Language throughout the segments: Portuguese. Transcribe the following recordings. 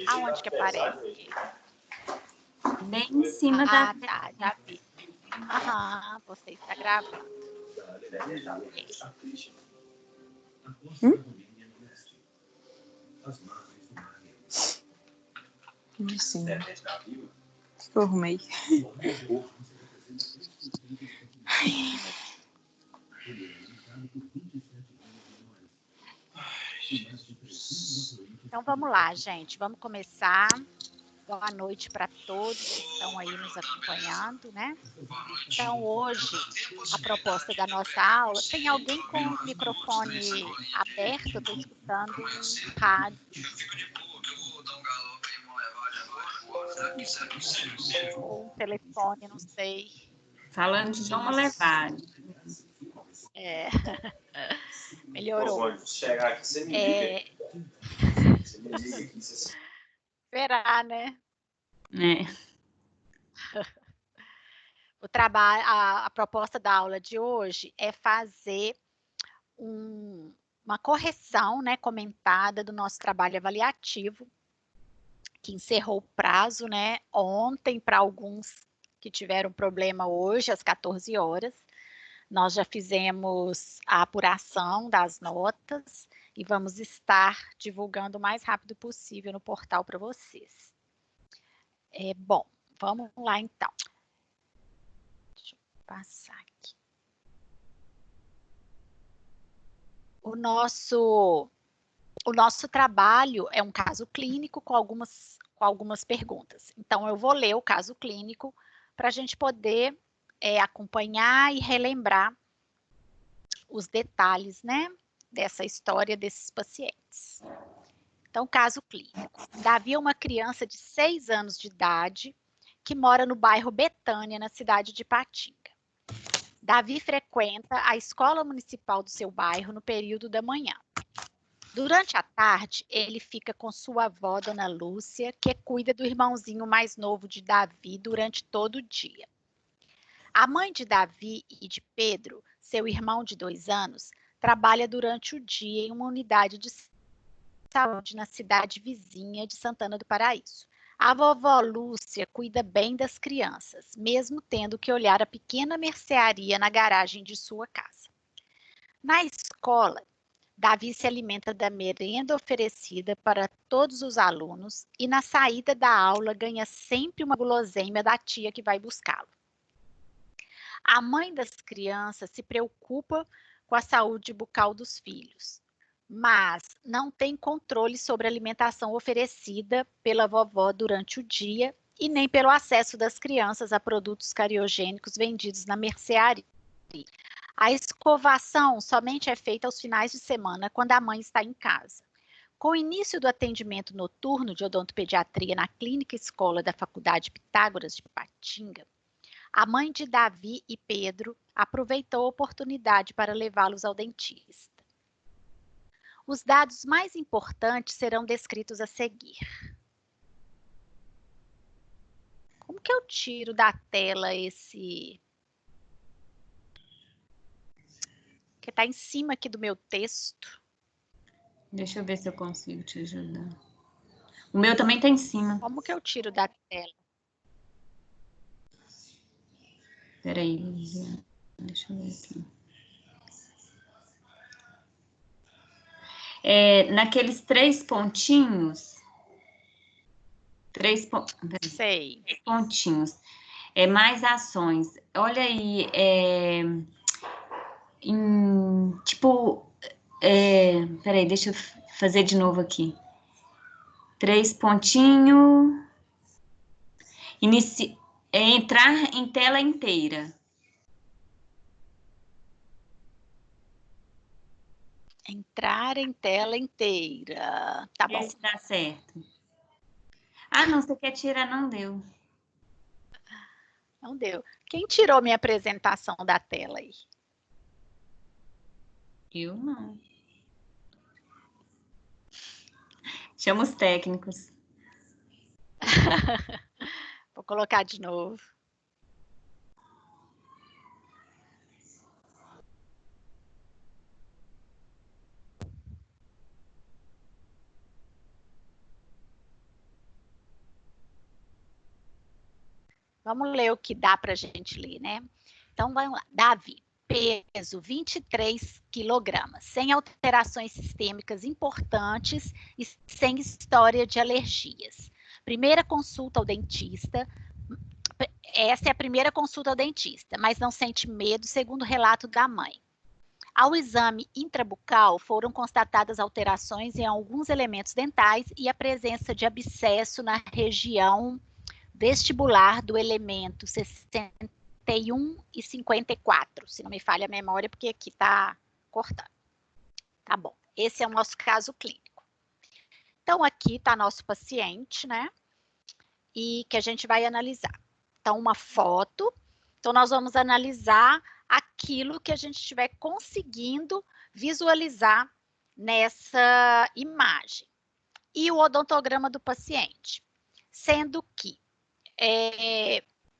Aonde que aparece? Bem em cima da... Ah, tá, já vi. Aham, você está gravando. Sim. Eu arrumei. Então vamos lá, gente. Vamos começar. Boa noite para todos que estão aí nos acompanhando, né? Então, hoje, a proposta da nossa aula... Tem alguém com o microfone aberto? Eu estou escutando um rádio. Ou um telefone, não sei. Falando de João Levade. É. Melhorou. Verá, né? O trabalho, a proposta da aula de hoje é fazer uma correção, né, comentada do nosso trabalho avaliativo, que encerrou o prazo, né, ontem, para alguns que tiveram problema hoje, às 14 horas. Nós já fizemos a apuração das notas e vamos estar divulgando o mais rápido possível no portal para vocês. Bom, vamos lá então. Deixa eu passar aqui. O nosso trabalho é um caso clínico com algumas perguntas. Então, eu vou ler o caso clínico para a gente poder acompanhar e relembrar os detalhes, né, dessa história desses pacientes. Então, caso clínico. Davi é uma criança de 6 anos de idade que mora no bairro Betânia, na cidade de Ipatinga. Davi frequenta a escola municipal do seu bairro no período da manhã. Durante a tarde, ele fica com sua avó, Dona Lúcia, que cuida do irmãozinho mais novo de Davi durante todo o dia. A mãe de Davi e de Pedro, seu irmão de 2 anos, trabalha durante o dia em uma unidade de saúde na cidade vizinha de Santana do Paraíso. A vovó Lúcia cuida bem das crianças, mesmo tendo que olhar a pequena mercearia na garagem de sua casa. Na escola, Davi se alimenta da merenda oferecida para todos os alunos e na saída da aula ganha sempre uma guloseima da tia que vai buscá-lo. A mãe das crianças se preocupa com a saúde bucal dos filhos, mas não tem controle sobre a alimentação oferecida pela vovó durante o dia e nem pelo acesso das crianças a produtos cariogênicos vendidos na mercearia. A escovação somente é feita aos finais de semana, quando a mãe está em casa. Com o início do atendimento noturno de odontopediatria na clínica escola da Faculdade Pitágoras de Ipatinga, a mãe de Davi e Pedro aproveitou a oportunidade para levá-los ao dentista. Os dados mais importantes serão descritos a seguir. Como que eu tiro da tela esse... que está em cima aqui do meu texto? Deixa eu ver se eu consigo te ajudar. O meu também está em cima. Como que eu tiro da tela? Espera aí, Lívia. Deixa eu ver aqui. Naqueles 3 pontinhos... Sei. 3 pontinhos. Mais ações. Olha aí, peraí, deixa eu fazer de novo aqui. 3 pontinhos. Entrar em tela inteira. Entrar em tela inteira. Tá bom. Esse dá certo. Ah, não, você quer tirar, não deu. Não deu. Quem tirou minha apresentação da tela aí? Eu não. Chama os técnicos. Vou colocar de novo. Vamos ler o que dá para a gente ler, né? Então, vamos lá. Davi, peso 23 quilogramas, sem alterações sistêmicas importantes e sem história de alergias. Primeira consulta ao dentista. Essa é a primeira consulta ao dentista, mas não sente medo, segundo o relato da mãe. Ao exame intrabucal, foram constatadas alterações em alguns elementos dentais e a presença de abscesso na região vestibular do elemento 61 e 54, se não me falha a memória, porque aqui está cortando. Tá bom, esse é o nosso caso clínico. Então, aqui está nosso paciente, né? E que a gente vai analisar. Então, uma foto. Então, nós vamos analisar aquilo que a gente estiver conseguindo visualizar nessa imagem. E o odontograma do paciente. Sendo que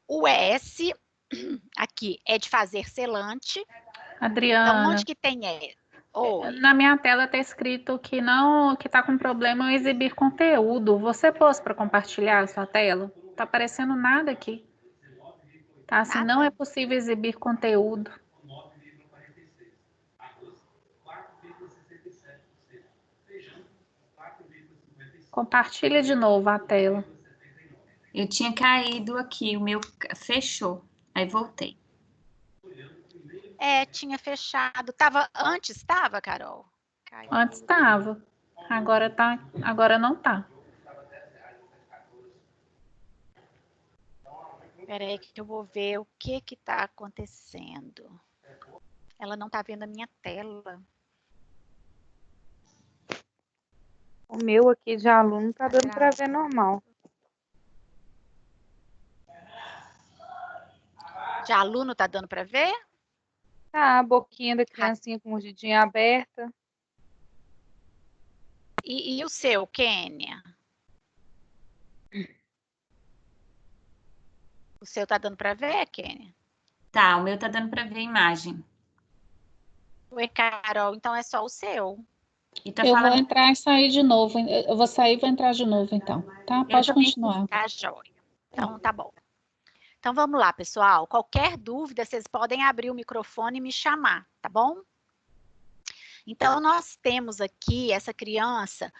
o S aqui é de fazer selante. Adriana, então, onde que tem E? Oi. Na minha tela está escrito que não, que está com problema em exibir conteúdo. Você pôs para compartilhar a sua tela? Tá aparecendo nada aqui. Tá assim, Nada? não é possível exibir conteúdo. Compartilha de novo a tela. Eu tinha caído aqui, o meu fechou. Aí voltei. Tinha fechado. Antes estava, Carol? Caiu. Antes estava. Agora não tá. Espera aí que eu vou ver o que está acontecendo. Ela não está vendo a minha tela. O meu aqui de aluno tá dando para ver normal. De aluno tá dando para ver? Tá, a boquinha da criancinha com mordidinha aberta. E o seu, Kênia? O seu tá dando para ver, Kênia? Tá, o meu tá dando para ver a imagem. Oi, Carol, então é só o seu. E tá Eu falando... vou entrar e sair de novo. Eu vou sair e vou entrar de novo, então. Tá? Pode continuar. Tá, joia. Então, tá bom. Então, vamos lá, pessoal. Qualquer dúvida, vocês podem abrir o microfone e me chamar, tá bom? Então, nós temos aqui essa criança,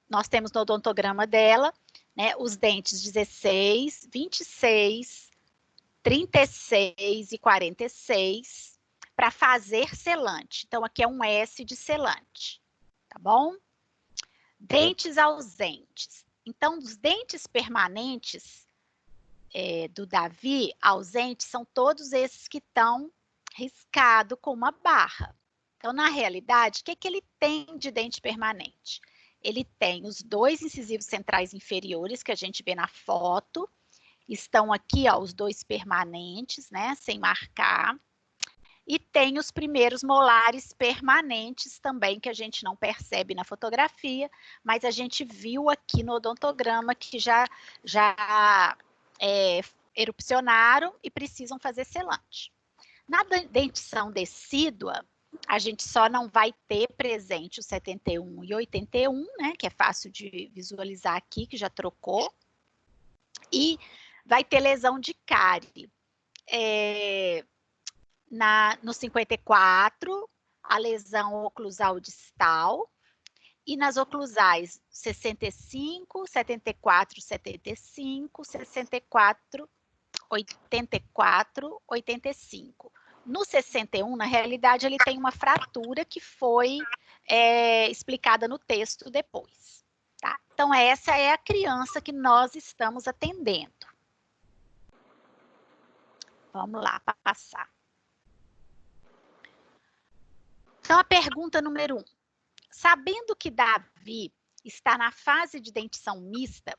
nós temos no odontograma dela, né, os dentes 16, 26, 36 e 46 para fazer selante. Então, aqui é um S de selante, tá bom? Dentes ausentes. Então, os dentes permanentes do Davi, ausentes, são todos esses que estão riscados com uma barra. Então, na realidade, o que ele tem de dente permanente? Ele tem os 2 incisivos centrais inferiores, que a gente vê na foto. Estão aqui, ó, os 2 permanentes, né, sem marcar. E tem os primeiros molares permanentes também, que a gente não percebe na fotografia, mas a gente viu aqui no odontograma que já erupcionaram e precisam fazer selante. Na dentição decídua, a gente só não vai ter presente o 71 e 81, né, que é fácil de visualizar aqui, que já trocou, e vai ter lesão de cárie. No 54, a lesão oclusal distal, e nas oclusais 65, 74, 75, 64, 84, 85. No 61, na realidade, ele tem uma fratura que foi explicada no texto depois. Tá? Então, essa é a criança que nós estamos atendendo. Vamos lá, para passar. Então, a pergunta número 1. Sabendo que Davi está na fase de dentição mista,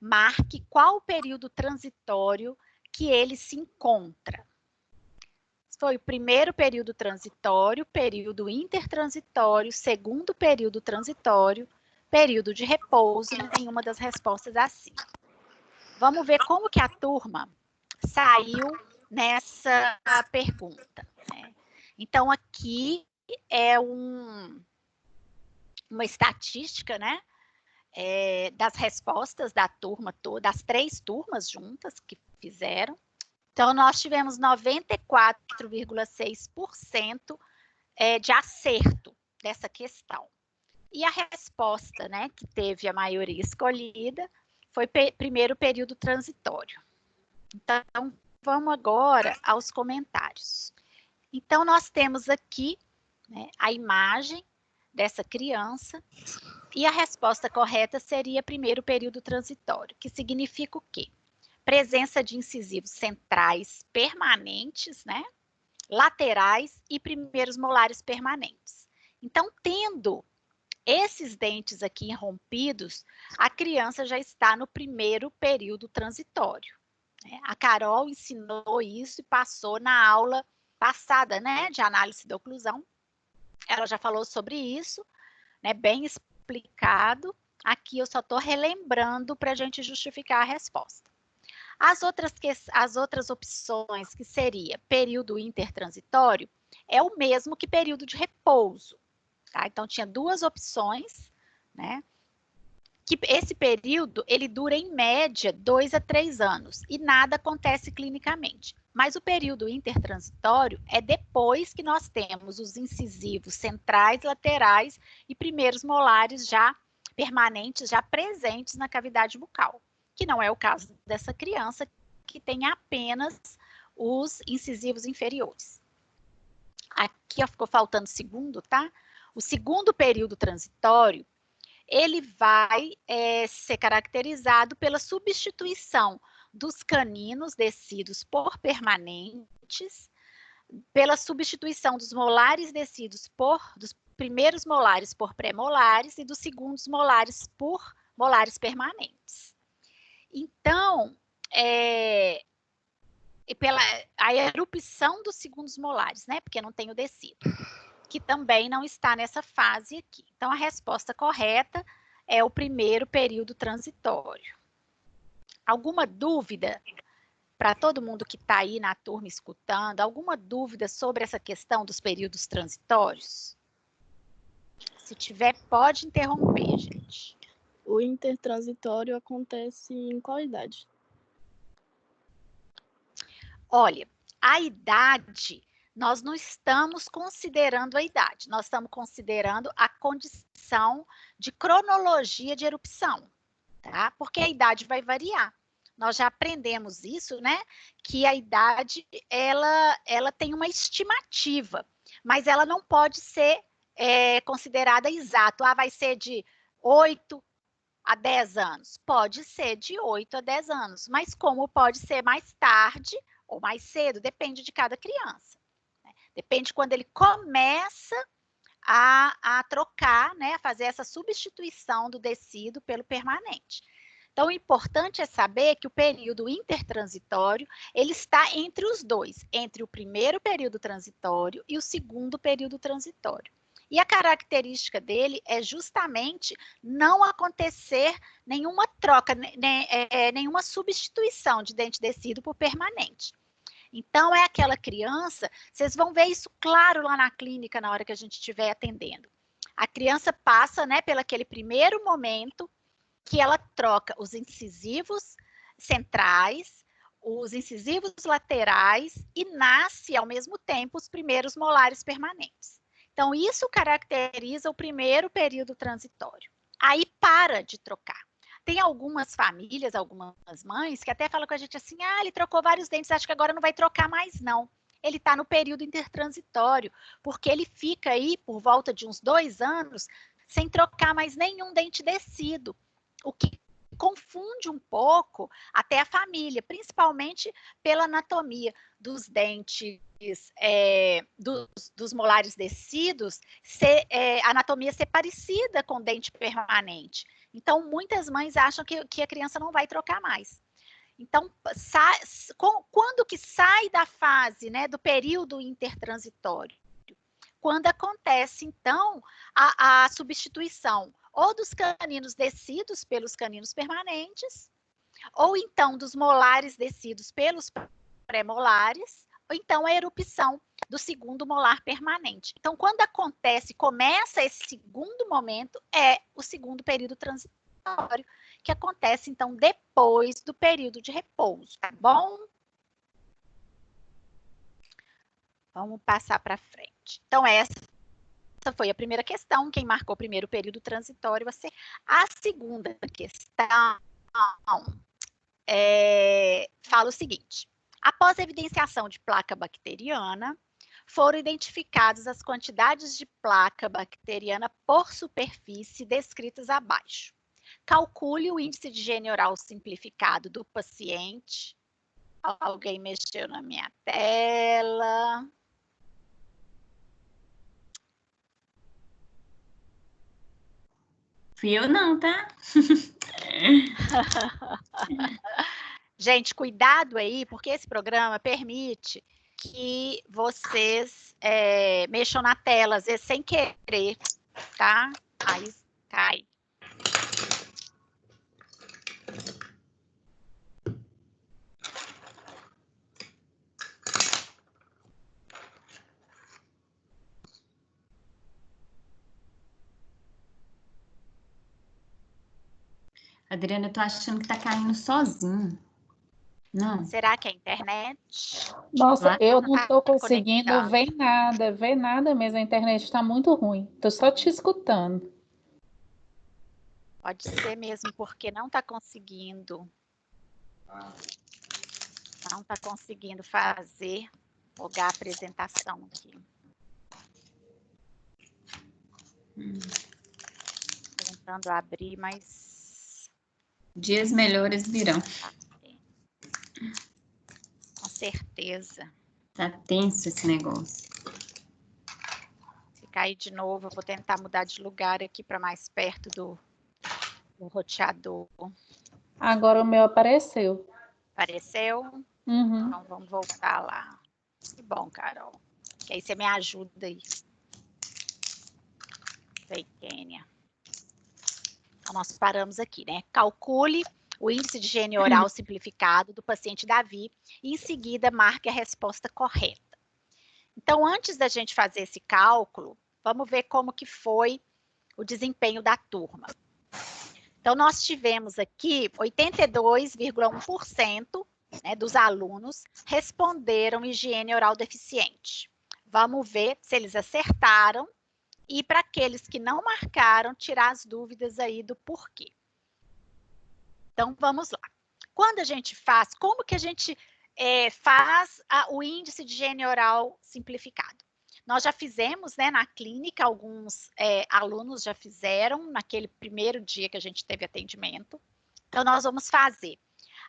marque qual o período transitório que ele se encontra. Foi o primeiro período transitório, período intertransitório, segundo período transitório, período de repouso, nenhuma das respostas acima. Vamos ver como que a turma saiu nessa pergunta, né? Então, aqui é uma estatística, né? das respostas da turma toda, das 3 turmas juntas que fizeram. Então, nós tivemos 94,6% de acerto dessa questão. E a resposta, né, que teve a maioria escolhida, foi primeiro período transitório. Então, vamos agora aos comentários. Então, nós temos aqui, né, a imagem dessa criança, e a resposta correta seria primeiro período transitório, que significa o quê? Presença de incisivos centrais permanentes, né, laterais e primeiros molares permanentes. Então, tendo esses dentes aqui irrompidos, a criança já está no primeiro período transitório. A Carol ensinou isso e passou na aula passada, né, de análise da oclusão. Ela já falou sobre isso, né, bem explicado. Aqui eu só estou relembrando para a gente justificar a resposta. As outras opções, que seria período intertransitório, é o mesmo que período de repouso. Tá? Então, tinha 2 opções, né? Que esse período, ele dura em média 2 a 3 anos e nada acontece clinicamente. Mas o período intertransitório é depois que nós temos os incisivos centrais, laterais e primeiros molares já permanentes, já presentes na cavidade bucal, que não é o caso dessa criança, que tem apenas os incisivos inferiores. Aqui ó, ficou faltando segundo, tá? O segundo período transitório, ele vai ser caracterizado pela substituição dos caninos descidos por permanentes, pela substituição dos molares descidos dos primeiros molares por pré-molares e dos segundos molares por molares permanentes. Então, pela a erupção dos segundos molares, né? Porque não tem o descido, que também não está nessa fase aqui. Então, a resposta correta é o primeiro período transitório. Alguma dúvida para todo mundo que está aí na turma escutando? Alguma dúvida sobre essa questão dos períodos transitórios? Se tiver, pode interromper, gente. O intertransitório acontece em qual idade? Olha, a idade, nós não estamos considerando a idade, nós estamos considerando a condição de cronologia de erupção, tá? Porque a idade vai variar. Nós já aprendemos isso, né? Que a idade, ela tem uma estimativa, mas ela não pode ser considerada exato. Ah, vai ser de 8 a 10 anos. Pode ser de 8 a 10 anos, mas como pode ser mais tarde ou mais cedo, depende de cada criança. Né? Depende quando ele começa a trocar, né, a fazer essa substituição do descido pelo permanente. Então, o importante é saber que o período intertransitório, ele está entre os dois, entre o primeiro período transitório e o segundo período transitório. E a característica dele é justamente não acontecer nenhuma troca, nenhuma substituição de dente descido por permanente. Então, é aquela criança, vocês vão ver isso claro lá na clínica na hora que a gente estiver atendendo. A criança passa, né, pelo aquele primeiro momento que ela troca os incisivos centrais, os incisivos laterais e nasce, ao mesmo tempo, os primeiros molares permanentes. Então, isso caracteriza o primeiro período transitório. Aí para de trocar. Tem algumas famílias, algumas mães, que até falam com a gente assim, ah, ele trocou vários dentes, acho que agora não vai trocar mais não. Ele está no período intertransitório, porque ele fica aí por volta de uns 2 anos sem trocar mais nenhum dente descido, o que confunde um pouco até a família, principalmente pela anatomia dos dentes, dos molares descidos, a anatomia ser parecida com o dente permanente. Então, muitas mães acham que a criança não vai trocar mais. Então, quando que sai da fase, né, do período intertransitório? Quando acontece, então, a substituição ou dos caninos descidos pelos caninos permanentes, ou então dos molares descidos pelos pré-molares, ou então a erupção do segundo molar permanente. Então, quando acontece, começa esse segundo momento, é o segundo período transitório. transitório, que acontece, então, depois do período de repouso, tá bom? Vamos passar para frente. Então, essa foi a primeira questão. Quem marcou o primeiro período transitório vai ser a segunda questão. Fala o seguinte: após a evidenciação de placa bacteriana, foram identificadas as quantidades de placa bacteriana por superfície descritas abaixo. Calcule o índice de higiene oral simplificado do paciente. Alguém mexeu na minha tela. Fui eu não, tá? Gente, cuidado aí, porque esse programa permite que vocês mexam na tela, às vezes sem querer, tá? Aí cai. Adriana, eu tô achando que tá caindo sozinho. Não. Será que é a internet? Nossa, eu não tá estou conseguindo conectado. ver nada mesmo. A internet está muito ruim. Estou só te escutando. Pode ser mesmo, porque não está conseguindo. Não está conseguindo fazer, logar a apresentação aqui. Tentando abrir, mas... Dias melhores virão. Com certeza. Tá tenso esse negócio. Se cair de novo, eu vou tentar mudar de lugar aqui para mais perto do roteador. Agora o meu apareceu. Apareceu? Uhum. Então vamos voltar lá. Que bom, Carol. Que aí você me ajuda aí. Vem, Kênia. Então nós paramos aqui, né? Calcule o índice de higiene oral simplificado do paciente Davi e em seguida marque a resposta correta. Então, antes da gente fazer esse cálculo, vamos ver como que foi o desempenho da turma. Então, nós tivemos aqui 82,1%, né, dos alunos responderam higiene oral deficiente. Vamos ver se eles acertaram e para aqueles que não marcaram, tirar as dúvidas aí do porquê. Então, vamos lá. Quando a gente faz, como que a gente faz o índice de higiene oral simplificado? Nós já fizemos, né, na clínica, alguns alunos já fizeram naquele primeiro dia que a gente teve atendimento. Então, nós vamos fazer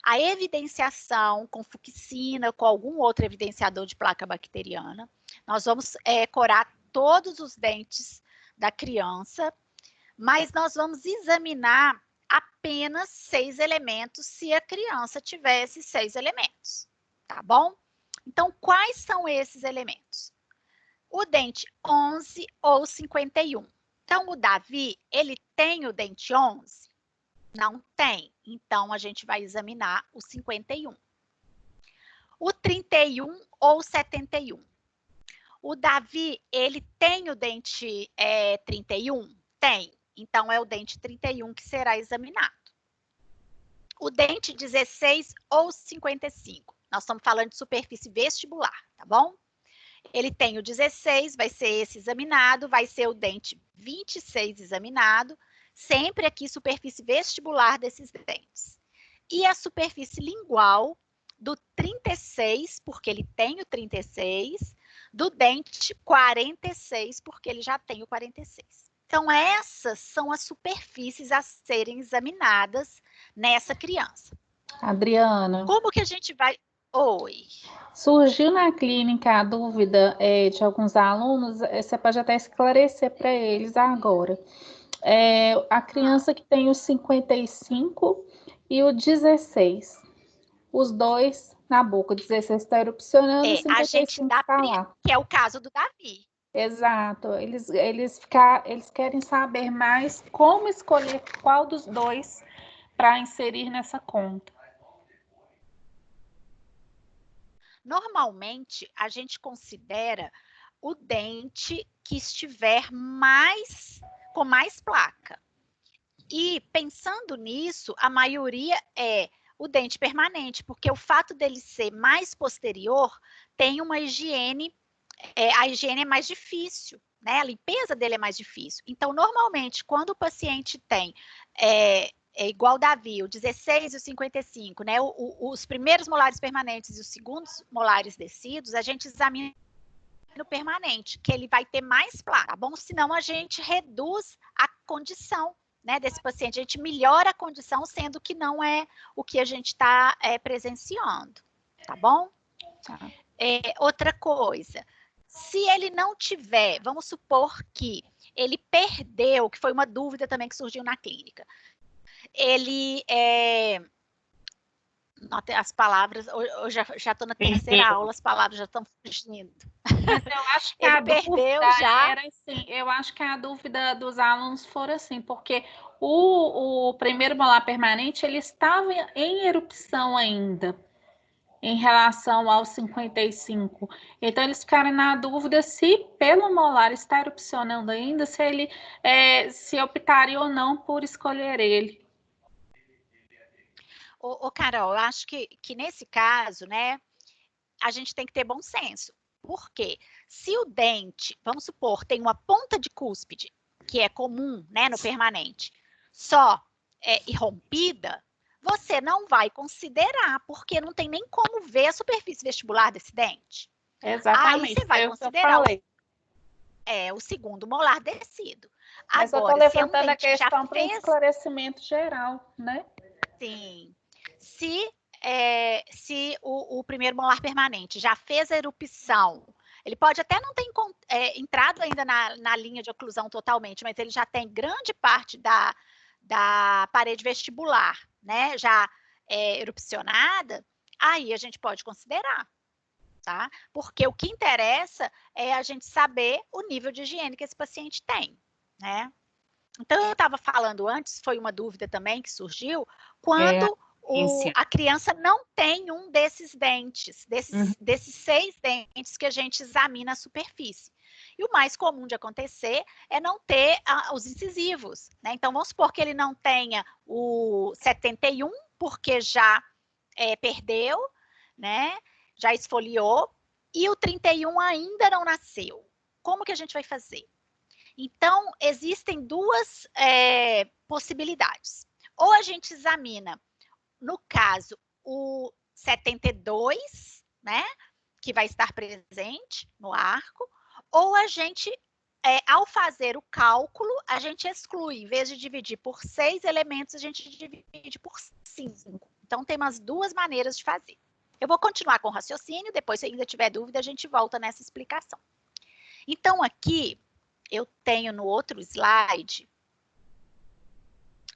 a evidenciação com fucsina, com algum outro evidenciador de placa bacteriana. Nós vamos corar todos os dentes da criança, mas nós vamos examinar apenas 6 elementos se a criança tivesse 6 elementos, tá bom? Então, quais são esses elementos? O dente 11 ou 51. Então, o Davi, ele tem o dente 11? Não tem. Então, a gente vai examinar o 51. O 31 ou 71. O Davi, ele tem o dente 31? Tem. Então, é o dente 31 que será examinado. O dente 16 ou 55. Nós estamos falando de superfície vestibular, tá bom? Ele tem o 16, vai ser esse examinado, vai ser o dente 26 examinado, sempre aqui superfície vestibular desses dentes. E a superfície lingual do 36, porque ele tem o 36, do dente 46, porque ele já tem o 46. Então, essas são as superfícies a serem examinadas nessa criança. Adriana. Como que a gente vai... Oi. Surgiu na clínica a dúvida de alguns alunos, você pode até esclarecer para eles agora. A criança que tem o 55 e o 16, os dois na boca, o 16 está erupcionando, o 55 está lá. Que é o caso do Davi. Exato, eles querem saber mais como escolher qual dos dois para inserir nessa conta. Normalmente, a gente considera o dente que estiver com mais placa. E pensando nisso, a maioria é o dente permanente, porque o fato dele ser mais posterior tem uma higiene, a higiene é mais difícil, né? A limpeza dele é mais difícil. Então, normalmente, quando o paciente tem, é igual o Davi, o 16 e o 55, né? Os primeiros molares permanentes e os segundos molares descidos, a gente examina no permanente, que ele vai ter mais placa, tá bom? Senão a gente reduz a condição, né, desse paciente, a gente melhora a condição, sendo que não é o que a gente está presenciando, tá bom? Tá. Outra coisa, se ele não tiver, vamos supor que ele perdeu, que foi uma dúvida também que surgiu na clínica, ele as palavras, eu já estou na terceira aula, as palavras já estão fugindo. Mas eu acho que Ele a perdeu dúvida já. era assim, eu acho que a dúvida dos alunos foram assim, porque o primeiro molar permanente, ele estava em erupção ainda, em relação aos 55. Então, eles ficaram na dúvida se pelo molar está erupcionando ainda, se ele se optaria ou não por escolher ele. Carol, eu acho que nesse caso, né, a gente tem que ter bom senso. Por quê? Se o dente, vamos supor, tem uma ponta de cúspide, que é comum, né, no permanente, só irrompida, você não vai considerar, porque não tem nem como ver a superfície vestibular desse dente. Exatamente. Aí você vai considerar o segundo molar descido. Mas agora, eu estou levantando a questão para um fez... esclarecimento geral, né? Sim. Se o primeiro molar permanente já fez a erupção, ele pode até não ter entrado ainda na linha de oclusão totalmente, mas ele já tem grande parte da parede vestibular, né, já erupcionada, aí a gente pode considerar, tá? Porque o que interessa é a gente saber o nível de higiene que esse paciente tem, né? Então, eu estava falando antes, foi uma dúvida também que surgiu, quando a criança não tem um desses dentes, desses 6 dentes que a gente examina a superfície. E o mais comum de acontecer é não ter os incisivos, né? Então, vamos supor que ele não tenha o 71, porque já perdeu, né? Já esfoliou, e o 31 ainda não nasceu. Como que a gente vai fazer? Então, existem duas possibilidades. Ou a gente examina, no caso, o 72, né, que vai estar presente no arco, ou a gente, ao fazer o cálculo, a gente exclui, em vez de dividir por 6 elementos, a gente divide por 5. Então, tem umas duas maneiras de fazer. Eu vou continuar com o raciocínio, depois, se ainda tiver dúvida, a gente volta nessa explicação. Então, aqui, eu tenho no outro slide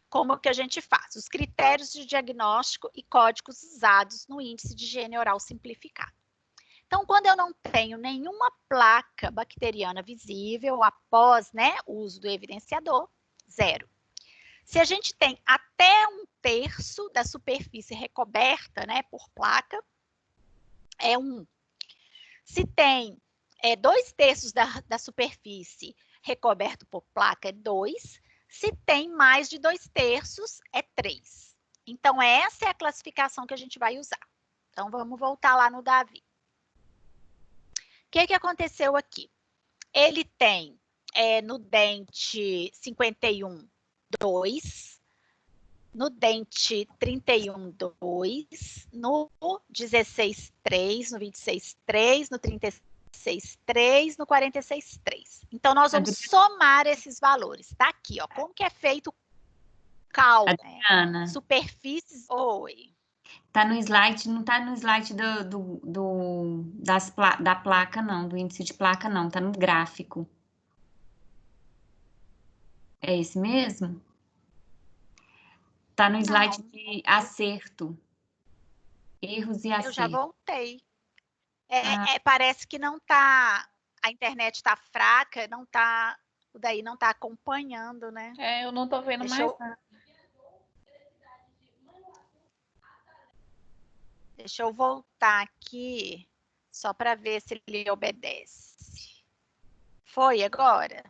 como que a gente faz, os critérios de diagnóstico e códigos usados no índice de higiene oral simplificado. Então, quando eu não tenho nenhuma placa bacteriana visível após, né, o uso do evidenciador, 0. Se a gente tem até 1/3 da superfície recoberta, né, por placa, é 1. Se tem 2/3 da superfície recoberto por placa, é 2. Se tem mais de 2/3, é 3. Então, essa é a classificação que a gente vai usar. Então, vamos voltar lá no Davi. O que aconteceu aqui? Ele tem no dente 51, 2. No dente 31, 2. No 16, 3. No 26, 3. No 36, 3. No 46, 3. Então, nós vamos somar esses valores. Tá aqui, ó. Como que é feito o cálculo? Adriana, superfícies. Oi. Tá no slide, não tá no slide da placa, não, do índice de placa, não. Tá no gráfico. É esse mesmo? Tá no slide de acerto. Erros e acertos. Eu já voltei. Parece que não tá... A internet está fraca, não tá... O daí não tá acompanhando, né? Eu não tô vendo mais nada. Deixa eu voltar aqui, só para ver se ele obedece. Foi agora?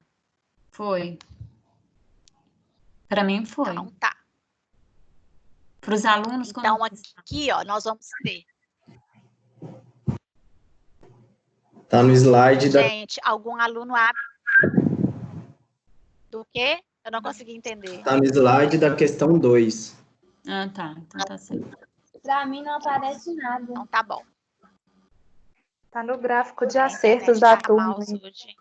Foi. Para mim foi. Então tá. Para os alunos, Então como... aqui, ó, nós vamos ter. Tá no slide da. Gente, algum aluno abre. Do quê? Eu não consegui entender. Tá no slide da questão 2. Ah, tá. Então tá certo. Pra mim não aparece nada. Então tá bom. Tá no gráfico de A acertos internet da tá turma. mal hoje.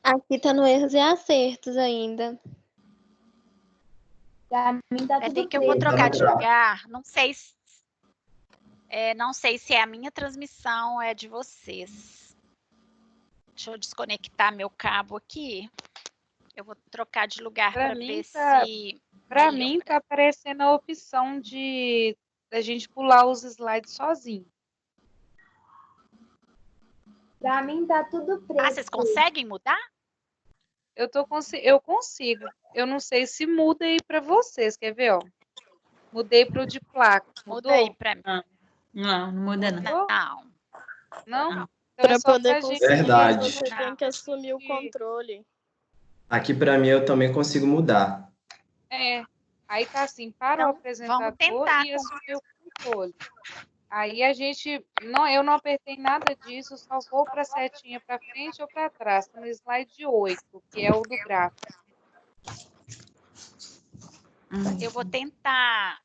Aqui tá no erros e acertos ainda. Pra mim tá Peraí tudo que eu vou preto. trocar de lugar. Não sei se é a minha transmissão ou é de vocês. Deixa eu desconectar meu cabo aqui. Eu vou trocar de lugar Pra para mim ver tá- se. Para melhora. mim, tá aparecendo a opção de da gente pular os slides sozinho. Pra mim tá tudo preto. Ah, vocês conseguem mudar? Eu consigo. Eu não sei se muda aí para vocês. Quer ver, ó? Mudei para o de placa. Muda aí Mudou? para mim. Não muda não. Mudou? Não. Não? Não. Então Para é só poder pra gente... conseguir, Verdade. você tem que assumir o controle. Aqui para mim eu também consigo mudar. É. Aí tá assim, para Então, o apresentador vamos tentar. e assumir o controle. Aí a gente... Não, eu não apertei nada disso, só vou para a setinha para frente ou para trás. Tô no slide 8, que é o do gráfico. Eu vou tentar.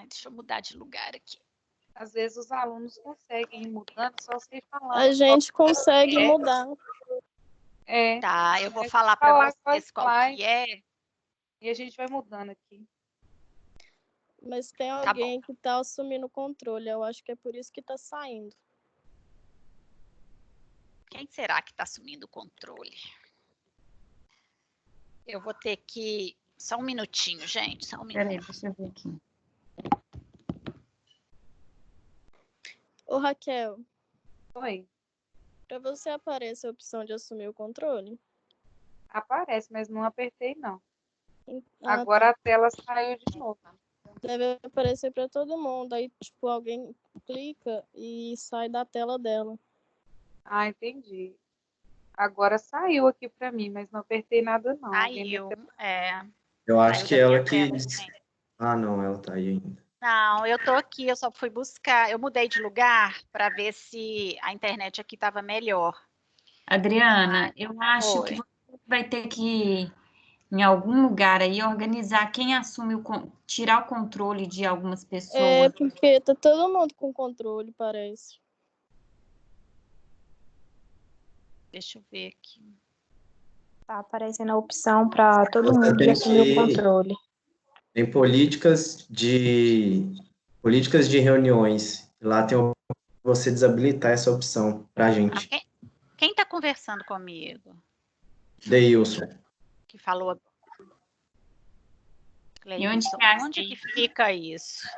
Deixa eu mudar de lugar aqui. Às vezes os alunos conseguem ir mudando, só sei falar. A gente consegue É. mudar. É, Tá, eu vou Mas falar falar para vocês qual qual slide. que é. e a gente vai mudando aqui. Mas tem Tá alguém que tá assumindo o controle. Eu acho que é por isso que tá saindo. Quem será que está assumindo o controle? Eu vou ter que. Só um minutinho, gente. Só um minuto. Peraí, deixa eu ver aqui. Ô, Raquel, Oi. para você aparece a opção de assumir o controle? Aparece, mas não apertei, não. Ah, Agora a tela saiu de novo. deve aparecer para todo mundo. Aí, tipo, alguém clica e sai da tela dela. Ah, entendi. Agora saiu aqui para mim, mas não apertei nada, não. Alguém Saiu. deve ter- Eu acho Saiu que da ela minha que. tela, gente. Ah, não, ela tá aí ainda. Não, eu tô aqui, eu só fui buscar. Eu mudei de lugar para ver se a internet aqui estava melhor. Adriana, eu acho que Oi. você vai ter que, em algum lugar aí, organizar quem assume tirar o controle de algumas É, pessoas. porque tá todo mundo com controle, parece. Deixa eu ver aqui. Tá aparecendo a opção para todo Você mundo de tem assumir o que- controle. Tem políticas de reuniões. Lá tem você desabilitar essa opção pra gente. Quem está conversando comigo? Deilson. Que falou. E onde Cleilson, que é onde assim? que fica isso?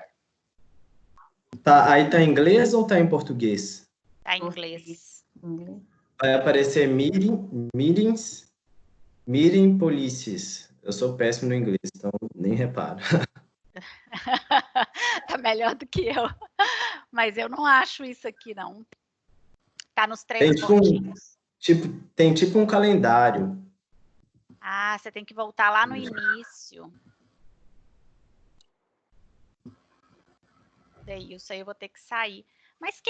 Tá, aí tá em inglês ou tá em português? Tá em inglês. Inglês. Vai aparecer meeting policies. Eu sou péssimo no inglês, então nem reparo. Tá melhor do que eu. Mas eu não acho isso aqui, não. Tá nos Tem três tipo um, pontinhos. tem tipo um calendário. Ah, você tem que voltar lá no início. Daí, isso aí eu vou ter que sair. Mas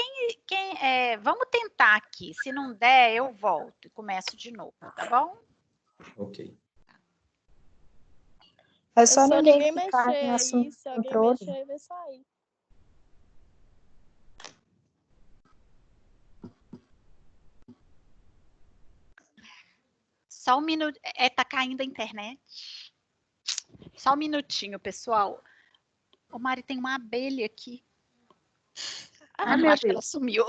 vamos tentar aqui. Se não der, eu volto e começo de novo, tá bom? Ok. É só ninguém mexer ficar em aí. assumir Se o alguém controle. mexer, vai sair. Só um minuto. Tá caindo a internet. Só um minutinho, pessoal. Ô, Mari, tem uma abelha aqui. Ah, Eu meu acho que ela Deus. sumiu.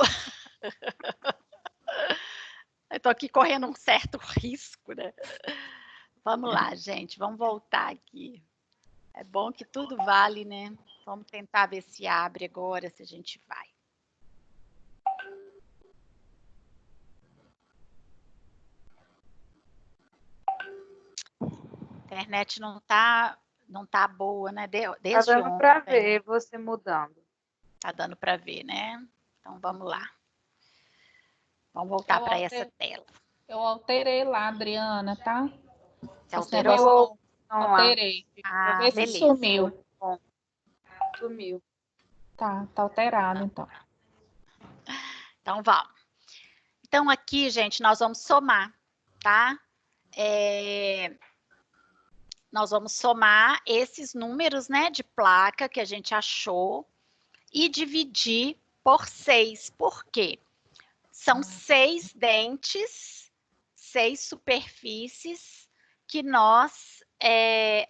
Eu tô aqui correndo um certo risco, né? Vamos lá, gente. Vamos voltar aqui. É bom que tudo vale, né? Vamos tentar ver se abre agora, se a gente vai. A internet não tá boa, né? Tá Desde dando para ontem. ver você mudando. Tá dando para ver, né? Então vamos lá. Vamos voltar para essa tela. Eu alterei lá, Adriana, tá? Você Esse alterou? negócio Vamos lá. alterei. Ah, Vou ver se beleza. sumiu. Sumiu. Tá alterado, então. Então, vamos. Então, aqui, gente, nós vamos somar, tá? Nós vamos somar esses números, né, de placa que a gente achou e dividir por 6. Por quê? São 6 dentes, 6 superfícies que nós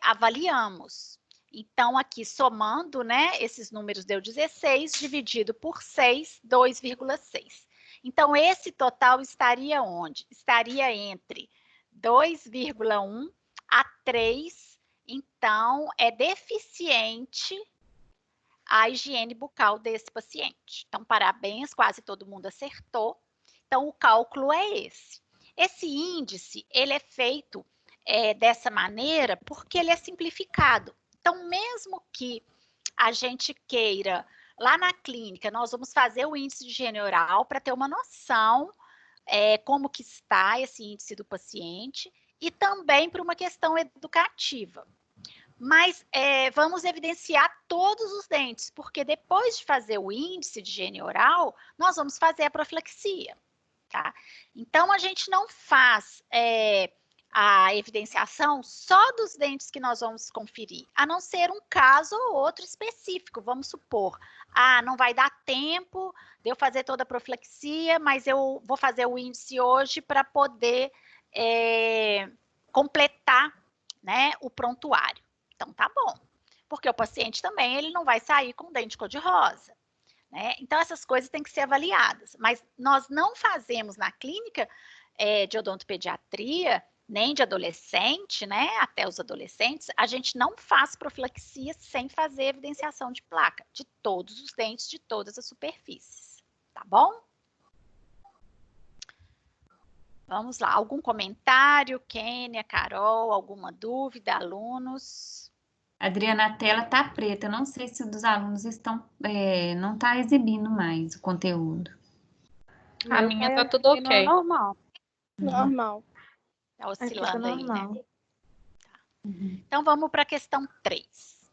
avaliamos. Então, aqui somando, né, esses números deu 16, dividido por 6, 2,6. Então, esse total estaria onde? Estaria entre 2,1 a 3. Então, é deficiente a higiene bucal desse paciente. Então, parabéns, quase todo mundo acertou. Então, o cálculo é esse. Esse índice, ele é feito dessa maneira porque ele é simplificado. Então, mesmo que a gente queira, lá na clínica, nós vamos fazer o índice de higiene oral para ter uma noção como que está esse índice do paciente e também para uma questão educativa. Mas vamos evidenciar todos os dentes, porque depois de fazer o índice de higiene oral, nós vamos fazer a profilaxia, tá? Então, a gente não faz a evidenciação só dos dentes que nós vamos conferir, a não ser um caso ou outro específico. Vamos supor, não vai dar tempo de eu fazer toda a profilaxia, mas eu vou fazer o índice hoje para poder completar, né, o prontuário. Então, tá bom, porque o paciente também ele não vai sair com dente cor-de-rosa, né? Então, essas coisas têm que ser avaliadas, mas nós não fazemos na clínica de odontopediatria, nem de adolescente, né, até os adolescentes, a gente não faz profilaxia sem fazer evidenciação de placa, de todos os dentes, de todas as superfícies, tá bom? Vamos lá, algum comentário, Kênia, Carol, alguma dúvida, alunos? Adriana, a tela tá preta. Não sei se dos alunos não está exibindo mais o conteúdo. A minha tá tudo ok. Normal. Normal. Tá Aqui tá oscilando aí, normal. né? Então, vamos para a questão 3.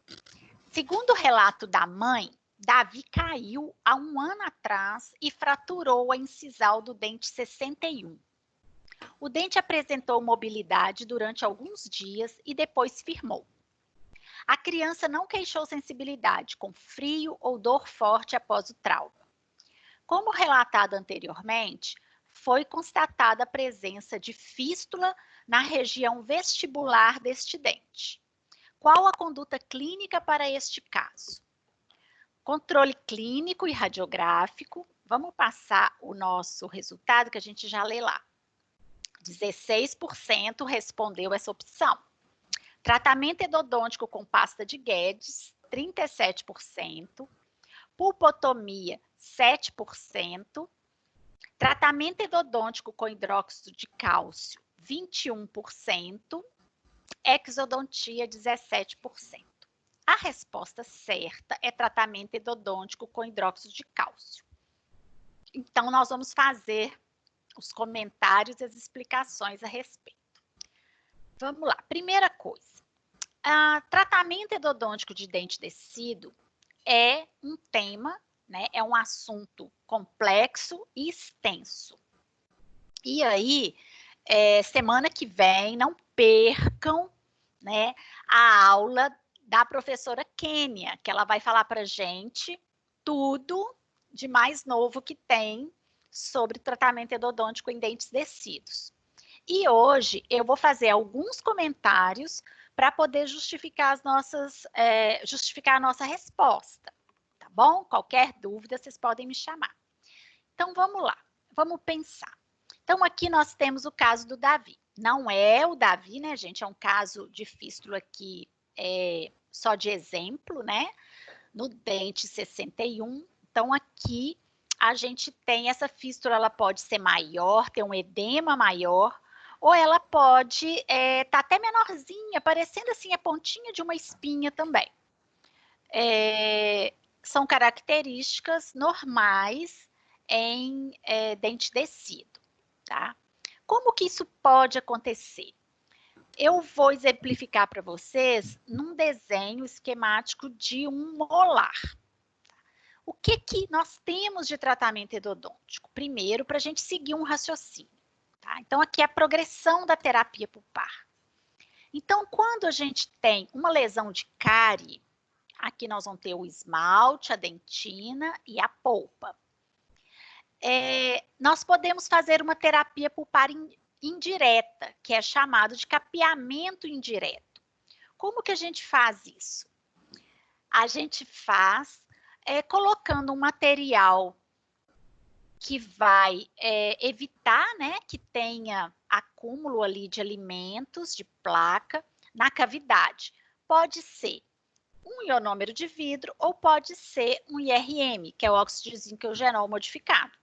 Segundo o relato da mãe, Davi caiu há 1 ano atrás e fraturou a incisal do dente 61. O dente apresentou mobilidade durante alguns dias e depois firmou. A criança não queixou sensibilidade com frio ou dor forte após o trauma. Como relatado anteriormente, foi constatada a presença de fístula na região vestibular deste dente. Qual a conduta clínica para este caso? Controle clínico e radiográfico. Vamos passar o nosso resultado que a gente já lê lá. 16% respondeu essa opção. Tratamento endodôntico com pasta de Guedes, 37%. Pulpotomia, 7%. Tratamento endodôntico com hidróxido de cálcio, 21%. Exodontia, 17%. A resposta certa é tratamento endodôntico com hidróxido de cálcio. Então, nós vamos fazer os comentários e as explicações a respeito. Vamos lá. Primeira coisa. Tratamento endodôntico de dente descido é um tema, né? É um assunto complexo e extenso. E aí, semana que vem, não percam, né, a aula da professora Kênia, que ela vai falar para a gente tudo de mais novo que tem sobre tratamento endodôntico em dentes descidos. E hoje eu vou fazer alguns comentários para poder justificar justificar a nossa resposta, tá bom? Qualquer dúvida, vocês podem me chamar. Então, vamos lá, vamos pensar. Então, aqui nós temos o caso do Davi. Não é o Davi, né, gente? É um caso de fístula aqui só de exemplo, né? No dente 61. Então, aqui a gente tem essa fístula, ela pode ser maior, ter um edema maior, ou ela pode estar até menorzinha, parecendo assim a pontinha de uma espinha também. São características normais em dente descido, tá? Como que isso pode acontecer? eu vou exemplificar para vocês num desenho esquemático de um molar. O que nós temos de tratamento endodôntico? Primeiro, para a gente seguir um raciocínio. Tá? Então, aqui é a progressão da terapia pulpar. Então, quando a gente tem uma lesão de cárie, aqui nós vamos ter o esmalte, a dentina e a polpa. Nós podemos fazer uma terapia pulpar indireta, que é chamado de capeamento indireto. Como que a gente faz isso? A gente faz colocando um material que vai evitar, né, que tenha acúmulo ali de alimentos, de placa, na cavidade. Pode ser um ionômero de vidro ou pode ser um IRM, que é o óxido de zinco eugenol modificado.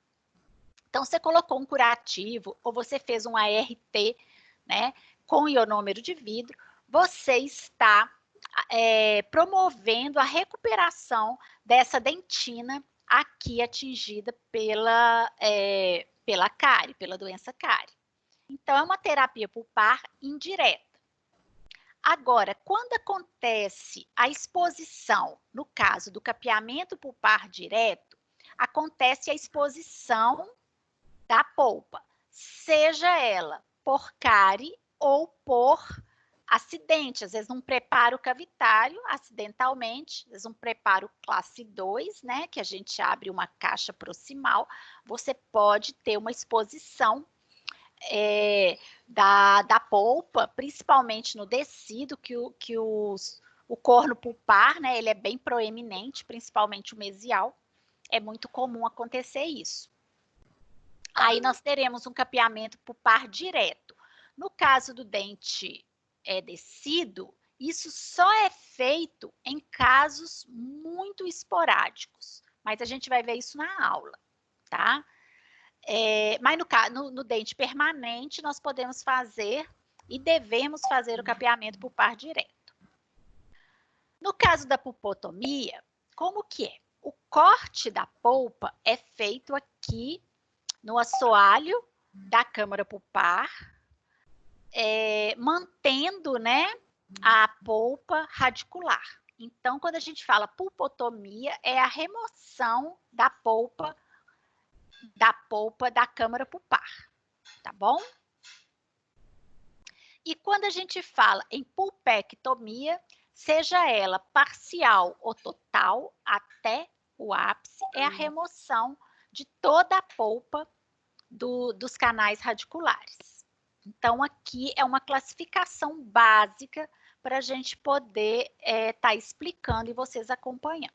Então, você colocou um curativo ou você fez um ART, né, com ionômero de vidro, você está promovendo a recuperação dessa dentina aqui atingida pela cárie, pela doença cárie. Então, é uma terapia pulpar indireta. Agora, quando acontece a exposição, no caso do capeamento pulpar direto, acontece a exposição da polpa, seja ela por cárie ou por acidente, às vezes um preparo cavitário, acidentalmente, às vezes um preparo classe 2, né, que a gente abre uma caixa proximal, você pode ter uma exposição da polpa, principalmente no tecido, que o corno pulpar, né, ele é bem proeminente, principalmente o mesial, é muito comum acontecer isso. Aí nós teremos um capeamento pulpar direto. No caso do dente descido, isso só é feito em casos muito esporádicos, mas a gente vai ver isso na aula, tá? Mas no dente permanente, nós podemos fazer e devemos fazer o capeamento pulpar direto. No caso da pulpotomia, como que é? O corte da polpa é feito aqui no assoalho da câmara pulpar, mantendo, né, a polpa radicular. Então, quando a gente fala pulpotomia, é a remoção da polpa da câmara pulpar, tá bom? E quando a gente fala em pulpectomia, seja ela parcial ou total, até o ápice, é a remoção de toda a polpa dos canais radiculares. Então, aqui é uma classificação básica para a gente poder tá explicando e vocês acompanhando.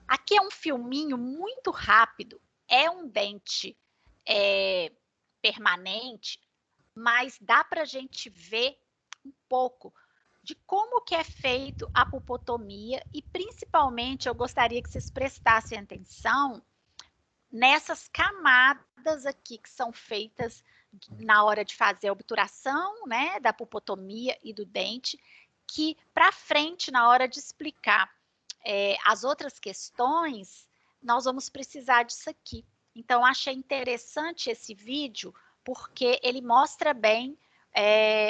Aqui é um filminho muito rápido, é um dente permanente, mas dá para a gente ver um pouco de como que é feito a pulpotomia e, principalmente, eu gostaria que vocês prestassem atenção nessas camadas aqui que são feitas na hora de fazer a obturação, né, da pulpotomia e do dente, que para frente, na hora de explicar as outras questões, nós vamos precisar disso aqui. Então, achei interessante esse vídeo, porque ele mostra bem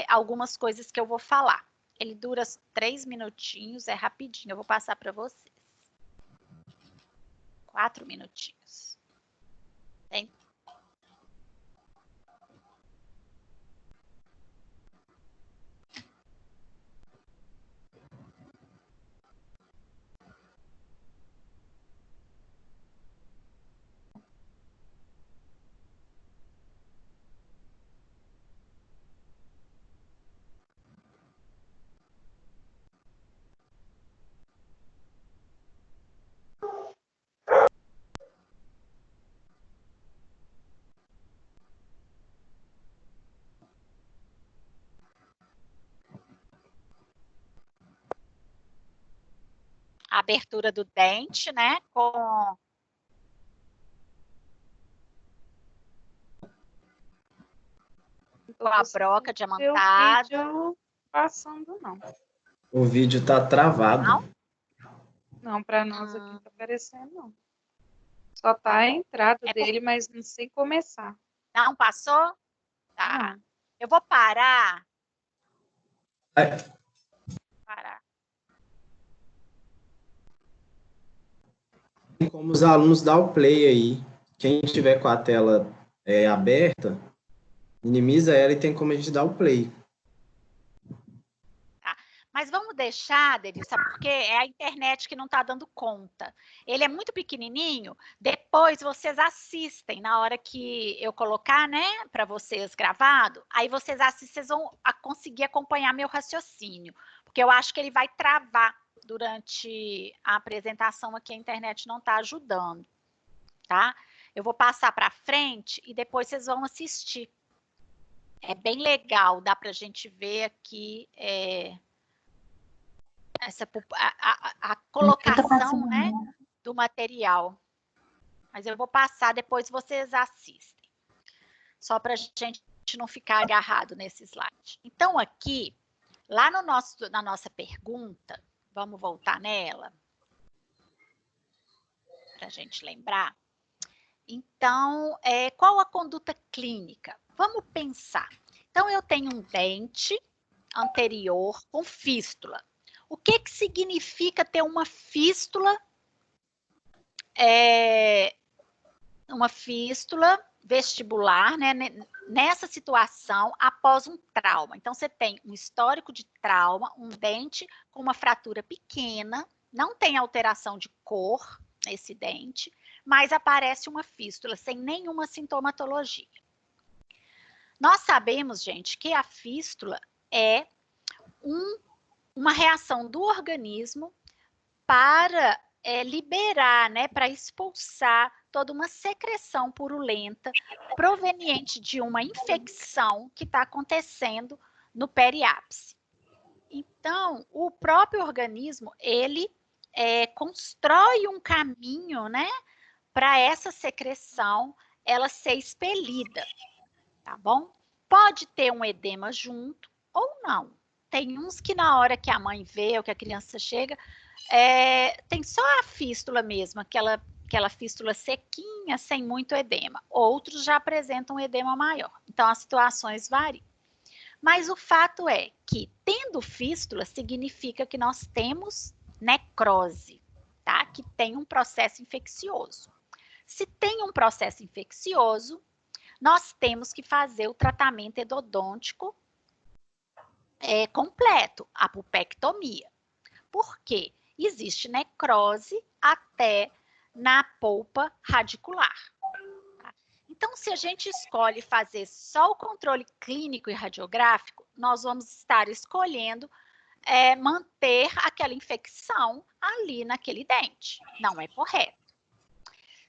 algumas coisas que eu vou falar. Ele dura 3 minutinhos, é rapidinho, eu vou passar para vocês. 4 minutinhos. Tem? A abertura do dente, né, com a broca diamantada. Vídeo passando, não. O vídeo tá travado. Não? Não, para nós aqui tá aparecendo, não. Só tá a entrada É dele, mas não sei começar. Não passou? Tá. Não. Eu vou parar. É, Parar. tem como os alunos dar o play aí. Quem tiver com a tela aberta, minimiza ela e tem como a gente dar o play. Mas vamos deixar, Denilson, porque é a internet que não está dando conta. Ele é muito pequenininho, depois vocês assistem na hora que eu colocar, né, para vocês gravado, aí vocês assistem, vocês vão conseguir acompanhar meu raciocínio, porque eu acho que ele vai travar durante a apresentação aqui, a internet não está ajudando, tá? Eu vou passar para frente e depois vocês vão assistir. É bem legal, dá para a gente ver aqui a colocação, né, do material. Mas eu vou passar, depois vocês assistem. Só para a gente não ficar agarrado nesse slide. Então, aqui, lá no na nossa pergunta, vamos voltar nela, para a gente lembrar. Então, qual a conduta clínica? Vamos pensar. Então, eu tenho um dente anterior com fístula. O que significa ter uma fístula vestibular, né, nessa situação após um trauma? Então, você tem um histórico de trauma, um dente com uma fratura pequena, não tem alteração de cor nesse dente, mas aparece uma fístula sem nenhuma sintomatologia. Nós sabemos, gente, que a fístula é uma reação do organismo para liberar, né, para expulsar toda uma secreção purulenta proveniente de uma infecção que está acontecendo no periápice. Então, o próprio organismo, ele constrói um caminho, né, para essa secreção ela ser expelida, tá bom? Pode ter um edema junto ou não. Tem uns que na hora que a mãe vê ou que a criança chega, tem só a fístula mesmo, aquela fístula sequinha, sem muito edema. Outros já apresentam um edema maior. Então, as situações variam. Mas o fato é que, tendo fístula, significa que nós temos necrose, tá? Que tem um processo infeccioso. Se tem um processo infeccioso, nós temos que fazer o tratamento endodôntico completo, a pulpectomia. Por quê? Existe necrose até na polpa radicular. Então, se a gente escolhe fazer só o controle clínico e radiográfico, nós vamos estar escolhendo manter aquela infecção ali naquele dente. Não é correto.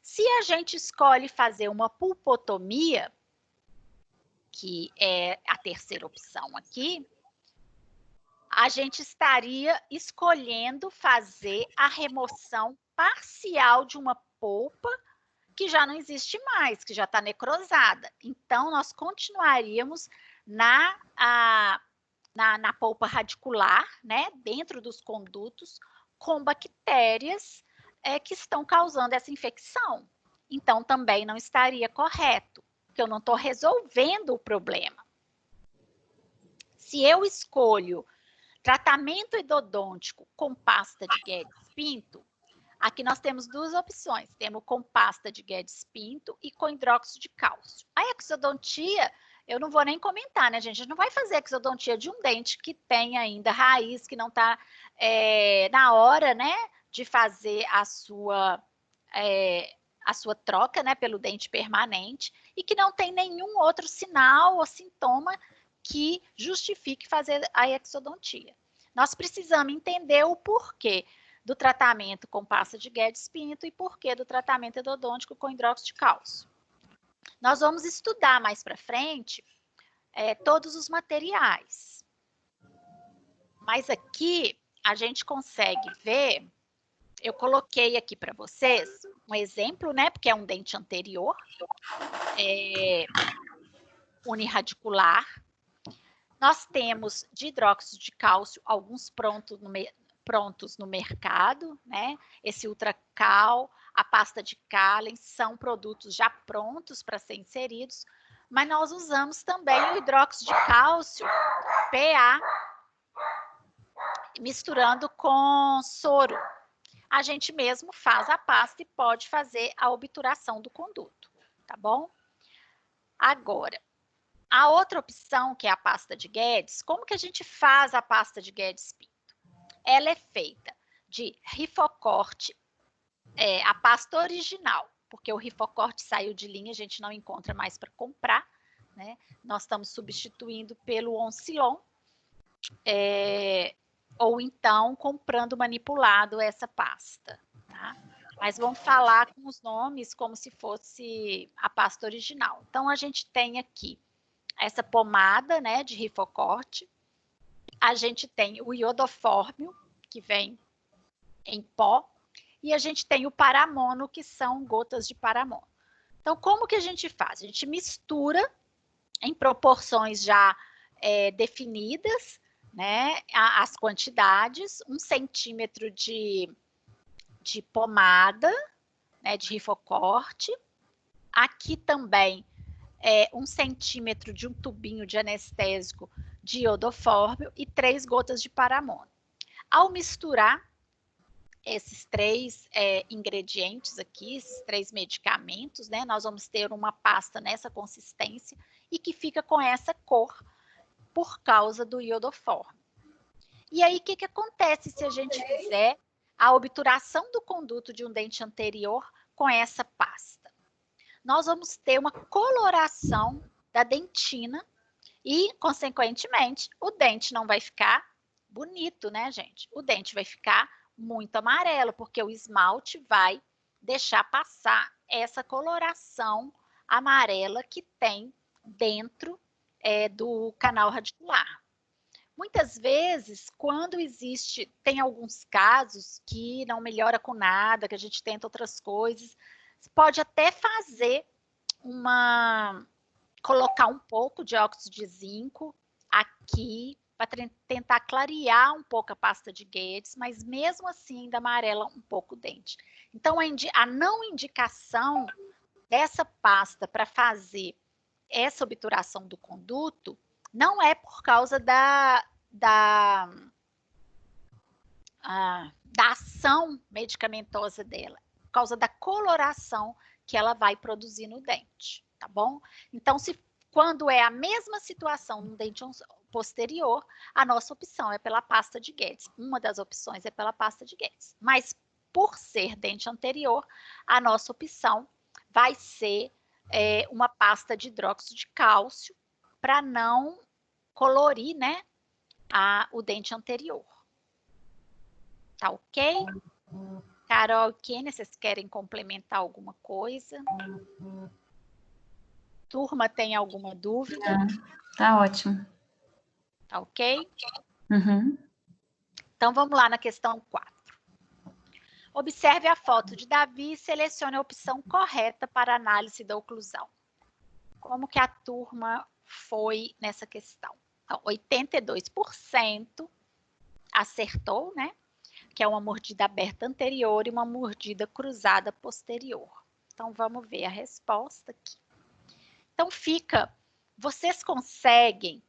Se a gente escolhe fazer uma pulpotomia, que é a terceira opção aqui, a gente estaria escolhendo fazer a remoção parcial de uma polpa que já não existe mais, que já está necrosada. Então, nós continuaríamos na polpa radicular, né, dentro dos condutos, com bactérias que estão causando essa infecção. Então, também não estaria correto, porque eu não estou resolvendo o problema. Se eu escolho tratamento endodôntico com pasta de Guedes-Pinto, aqui nós temos duas opções. Temos com pasta de Guedes-Pinto e com hidróxido de cálcio. A exodontia, eu não vou nem comentar, né, gente? A gente não vai fazer exodontia de um dente que tem ainda raiz, que não está na hora, né, de fazer a sua troca, né, pelo dente permanente e que não tem nenhum outro sinal ou sintoma que justifique fazer a exodontia. Nós precisamos entender o porquê do tratamento com pasta de Guedes-Pinto e porquê do tratamento endodôntico com hidróxido de cálcio. Nós vamos estudar mais para frente todos os materiais. Mas aqui a gente consegue ver, eu coloquei aqui para vocês um exemplo, né, porque é um dente anterior, uniradicular. Nós temos de hidróxido de cálcio alguns prontos no mercado, né? Esse Ultracal, a pasta de Kahlen, são produtos já prontos para ser inseridos, mas nós usamos também o hidróxido de cálcio, PA, misturando com soro. A gente mesmo faz a pasta e pode fazer a obturação do conduto, tá bom? Agora, a outra opção, que é a pasta de Guedes, como que a gente faz a pasta de Guedes-Pinto? Ela é feita de rifocorte, a pasta original, porque o rifocorte saiu de linha, a gente não encontra mais para comprar, né? Nós estamos substituindo pelo Oncilon, ou então comprando manipulado essa pasta, tá? Mas vamos falar com os nomes como se fosse a pasta original. Então, a gente tem aqui essa pomada, né, de rifocorte. A gente tem o iodofórmio, que vem em pó. E a gente tem o paramono, que são gotas de paramono. Então, como que a gente faz? A gente mistura em proporções já definidas, né, as quantidades, 1 centímetro de pomada, né, de rifocorte. Aqui também 1 centímetro de um tubinho de anestésico de iodofórmio e 3 gotas de paramono. Ao misturar esses 3 ingredientes aqui, esses 3 medicamentos, né, nós vamos ter uma pasta nessa consistência e que fica com essa cor por causa do iodofórmio. E aí, o que acontece se a gente fizer a obturação do conduto de um dente anterior com essa pasta? Nós vamos ter uma coloração da dentina e, consequentemente, o dente não vai ficar bonito, né, gente? O dente vai ficar muito amarelo, porque o esmalte vai deixar passar essa coloração amarela que tem dentro do canal radicular. Muitas vezes, quando tem alguns casos que não melhora com nada, que a gente tenta outras coisas, você pode até fazer colocar um pouco de óxido de zinco aqui, para tentar clarear um pouco a pasta de Guedes, mas mesmo assim ainda amarela um pouco o dente. Então, a não indicação dessa pasta para fazer essa obturação do conduto não é por causa da ação medicamentosa dela, por causa da coloração que ela vai produzir no dente, tá bom? Então, quando é a mesma situação no dente posterior, a nossa opção é pela pasta de Guedes. Uma das opções é pela pasta de Guedes. Mas, por ser dente anterior, a nossa opção vai ser uma pasta de hidróxido de cálcio para não colorir, né, o dente anterior. Tá ok? Carol, Kênia, vocês querem complementar alguma coisa? Turma, tem alguma dúvida? Tá ótimo. Tá ok? Uhum. Então, vamos lá na questão 4. Observe a foto de Davi e selecione a opção correta para análise da oclusão. Como que a turma foi nessa questão? Então, 82% acertou, né? Que é uma mordida aberta anterior e uma mordida cruzada posterior. Então, vamos ver a resposta aqui. Então, vocês conseguem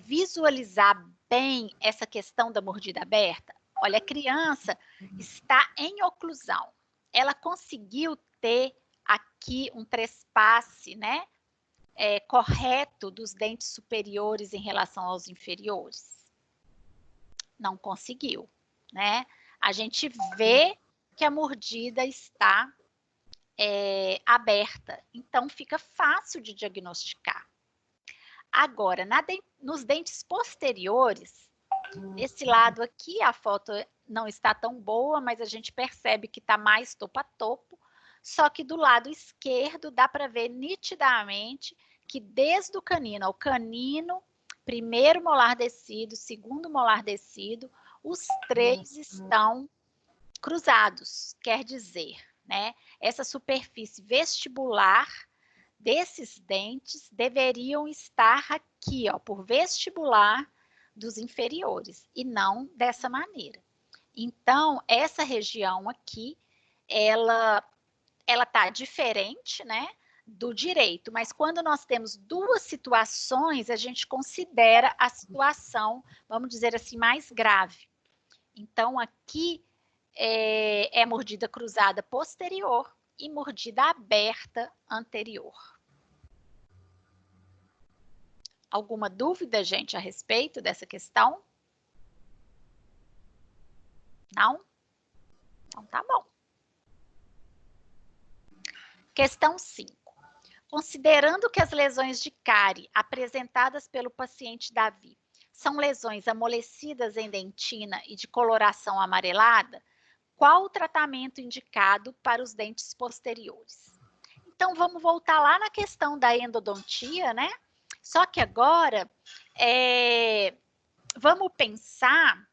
visualizar bem essa questão da mordida aberta? Olha, a criança está em oclusão. Ela conseguiu ter aqui um trespasse, né, correto dos dentes superiores em relação aos inferiores? Não conseguiu, né? A gente vê que a mordida está aberta, então fica fácil de diagnosticar. Agora, nos dentes posteriores, esse lado aqui, a foto não está tão boa, mas a gente percebe que está mais topo a topo, só que do lado esquerdo dá para ver nitidamente que desde o canino ao canino, primeiro molar descido, segundo molar descido, os 3 estão cruzados, quer dizer, né, essa superfície vestibular desses dentes deveriam estar aqui, ó, por vestibular dos inferiores, e não dessa maneira. Então, essa região aqui, ela ela está diferente, né, do direito, mas quando nós temos duas situações, a gente considera a situação, vamos dizer assim, mais grave. Então, aqui é mordida cruzada posterior e mordida aberta anterior. Alguma dúvida, gente, a respeito dessa questão? Não? Então, tá bom. Questão 5. Considerando que as lesões de cárie apresentadas pelo paciente Davi são lesões amolecidas em dentina e de coloração amarelada, qual o tratamento indicado para os dentes posteriores? Então, vamos voltar lá na questão da endodontia, né? Só que agora, vamos pensar...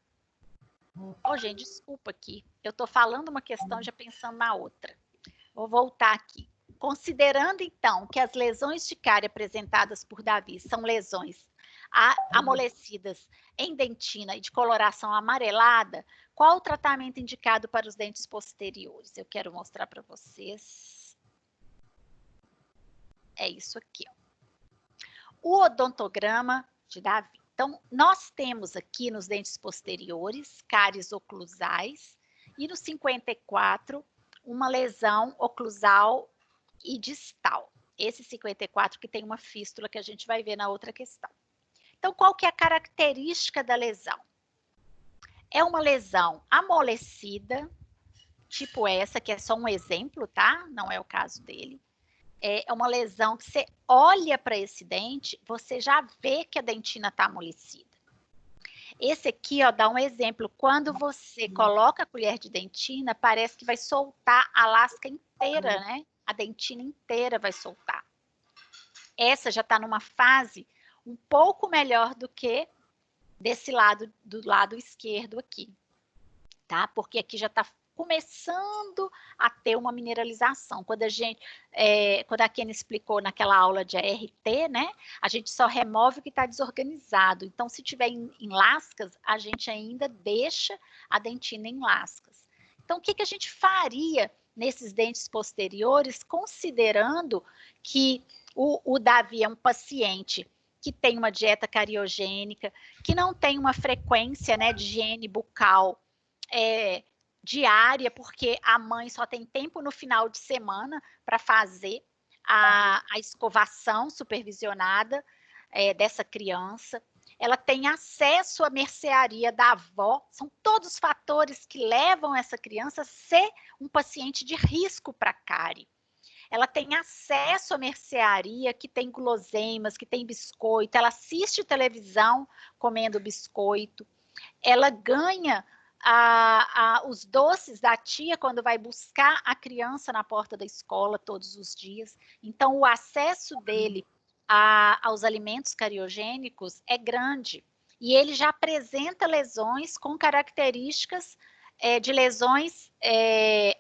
gente, desculpa aqui. Eu estou falando uma questão já pensando na outra. Vou voltar aqui. Considerando, então, que as lesões de cárie apresentadas por Davi são lesões amolecidas em dentina e de coloração amarelada, qual o tratamento indicado para os dentes posteriores? Eu quero mostrar para vocês. É isso aqui. O odontograma de Davi. Então, nós temos aqui nos dentes posteriores cáries oclusais e no 54 uma lesão oclusal e distal. Esse 54 que tem uma fístula que a gente vai ver na outra questão. Então, qual que é a característica da lesão? É uma lesão amolecida, tipo essa, que é só um exemplo, tá? Não é o caso dele. É uma lesão que você olha para esse dente, você já vê que a dentina está amolecida. Esse aqui, ó, dá um exemplo. Quando você coloca a colher de dentina, parece que vai soltar a lasca inteira, né? A dentina inteira vai soltar. Essa já está numa fase um pouco melhor do que desse lado, do lado esquerdo aqui, tá? Porque aqui já está começando a ter uma mineralização. Quando a Kenny explicou naquela aula de ART, né? A gente só remove o que está desorganizado. Então, se tiver em lascas, a gente ainda deixa a dentina em lascas. Então, o que a gente faria nesses dentes posteriores, considerando que o Davi é um paciente que tem uma dieta cariogênica, que não tem uma frequência, né, de higiene bucal diária, porque a mãe só tem tempo no final de semana para fazer a escovação supervisionada dessa criança. Ela tem acesso à mercearia da avó, são todos fatores que levam essa criança a ser um paciente de risco para cárie. Ela tem acesso à mercearia que tem guloseimas, que tem biscoito, ela assiste televisão comendo biscoito, ela ganha os doces da tia quando vai buscar a criança na porta da escola todos os dias. Então, o acesso dele aos alimentos cariogênicos é grande. E ele já apresenta lesões com características de lesões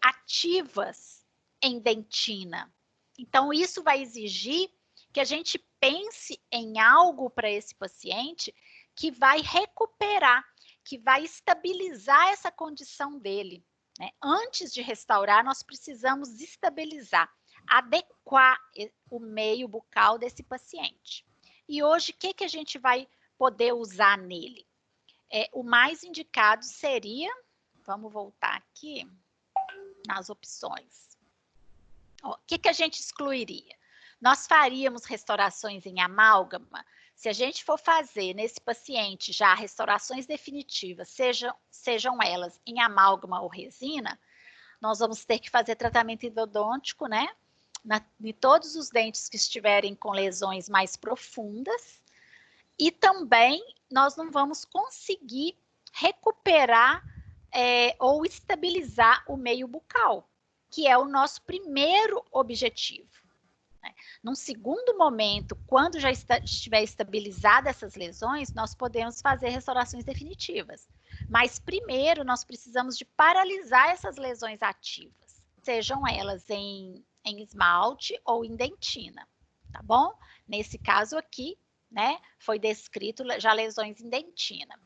ativas em dentina. Então, isso vai exigir que a gente pense em algo para esse paciente que vai recuperar, que vai estabilizar essa condição dele, né? Antes de restaurar, nós precisamos estabilizar, adequar o meio bucal desse paciente. E hoje, o que a gente vai poder usar nele? O mais indicado seria, vamos voltar aqui nas opções. O que a gente excluiria? Nós faríamos restaurações em amálgama. Se a gente for fazer nesse paciente já restaurações definitivas, sejam elas em amálgama ou resina, nós vamos ter que fazer tratamento endodôntico, né? De todos os dentes que estiverem com lesões mais profundas. E também nós não vamos conseguir recuperar ou estabilizar o meio bucal, que é o nosso primeiro objetivo. Num segundo momento, quando já estiver estabilizada essas lesões, nós podemos fazer restaurações definitivas. Mas primeiro nós precisamos de paralisar essas lesões ativas, sejam elas em esmalte ou em dentina, tá bom? Nesse caso aqui, né, foi descrito já lesões em dentina.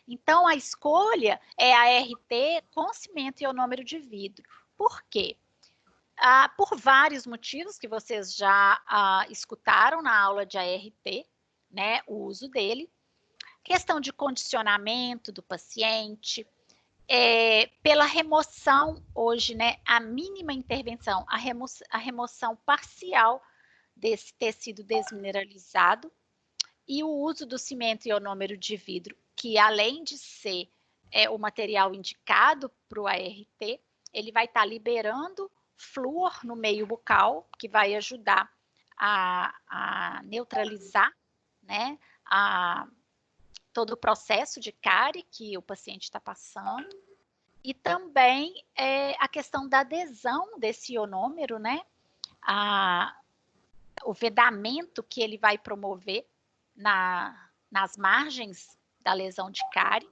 Então, a escolha é a RT com cimento ionômero de vidro. Por quê? por vários motivos que vocês já escutaram na aula de ART, né, o uso dele. Questão de condicionamento do paciente, pela remoção hoje, né, a mínima intervenção, a remoção parcial desse tecido desmineralizado e o uso do cimento ionômero de vidro, que além de ser o material indicado para o ART, ele vai estar liberando flúor no meio bucal, que vai ajudar a neutralizar, né, todo o processo de cárie que o paciente está passando, e também a questão da adesão desse ionômero, né, o vedamento que ele vai promover nas margens da lesão de cárie,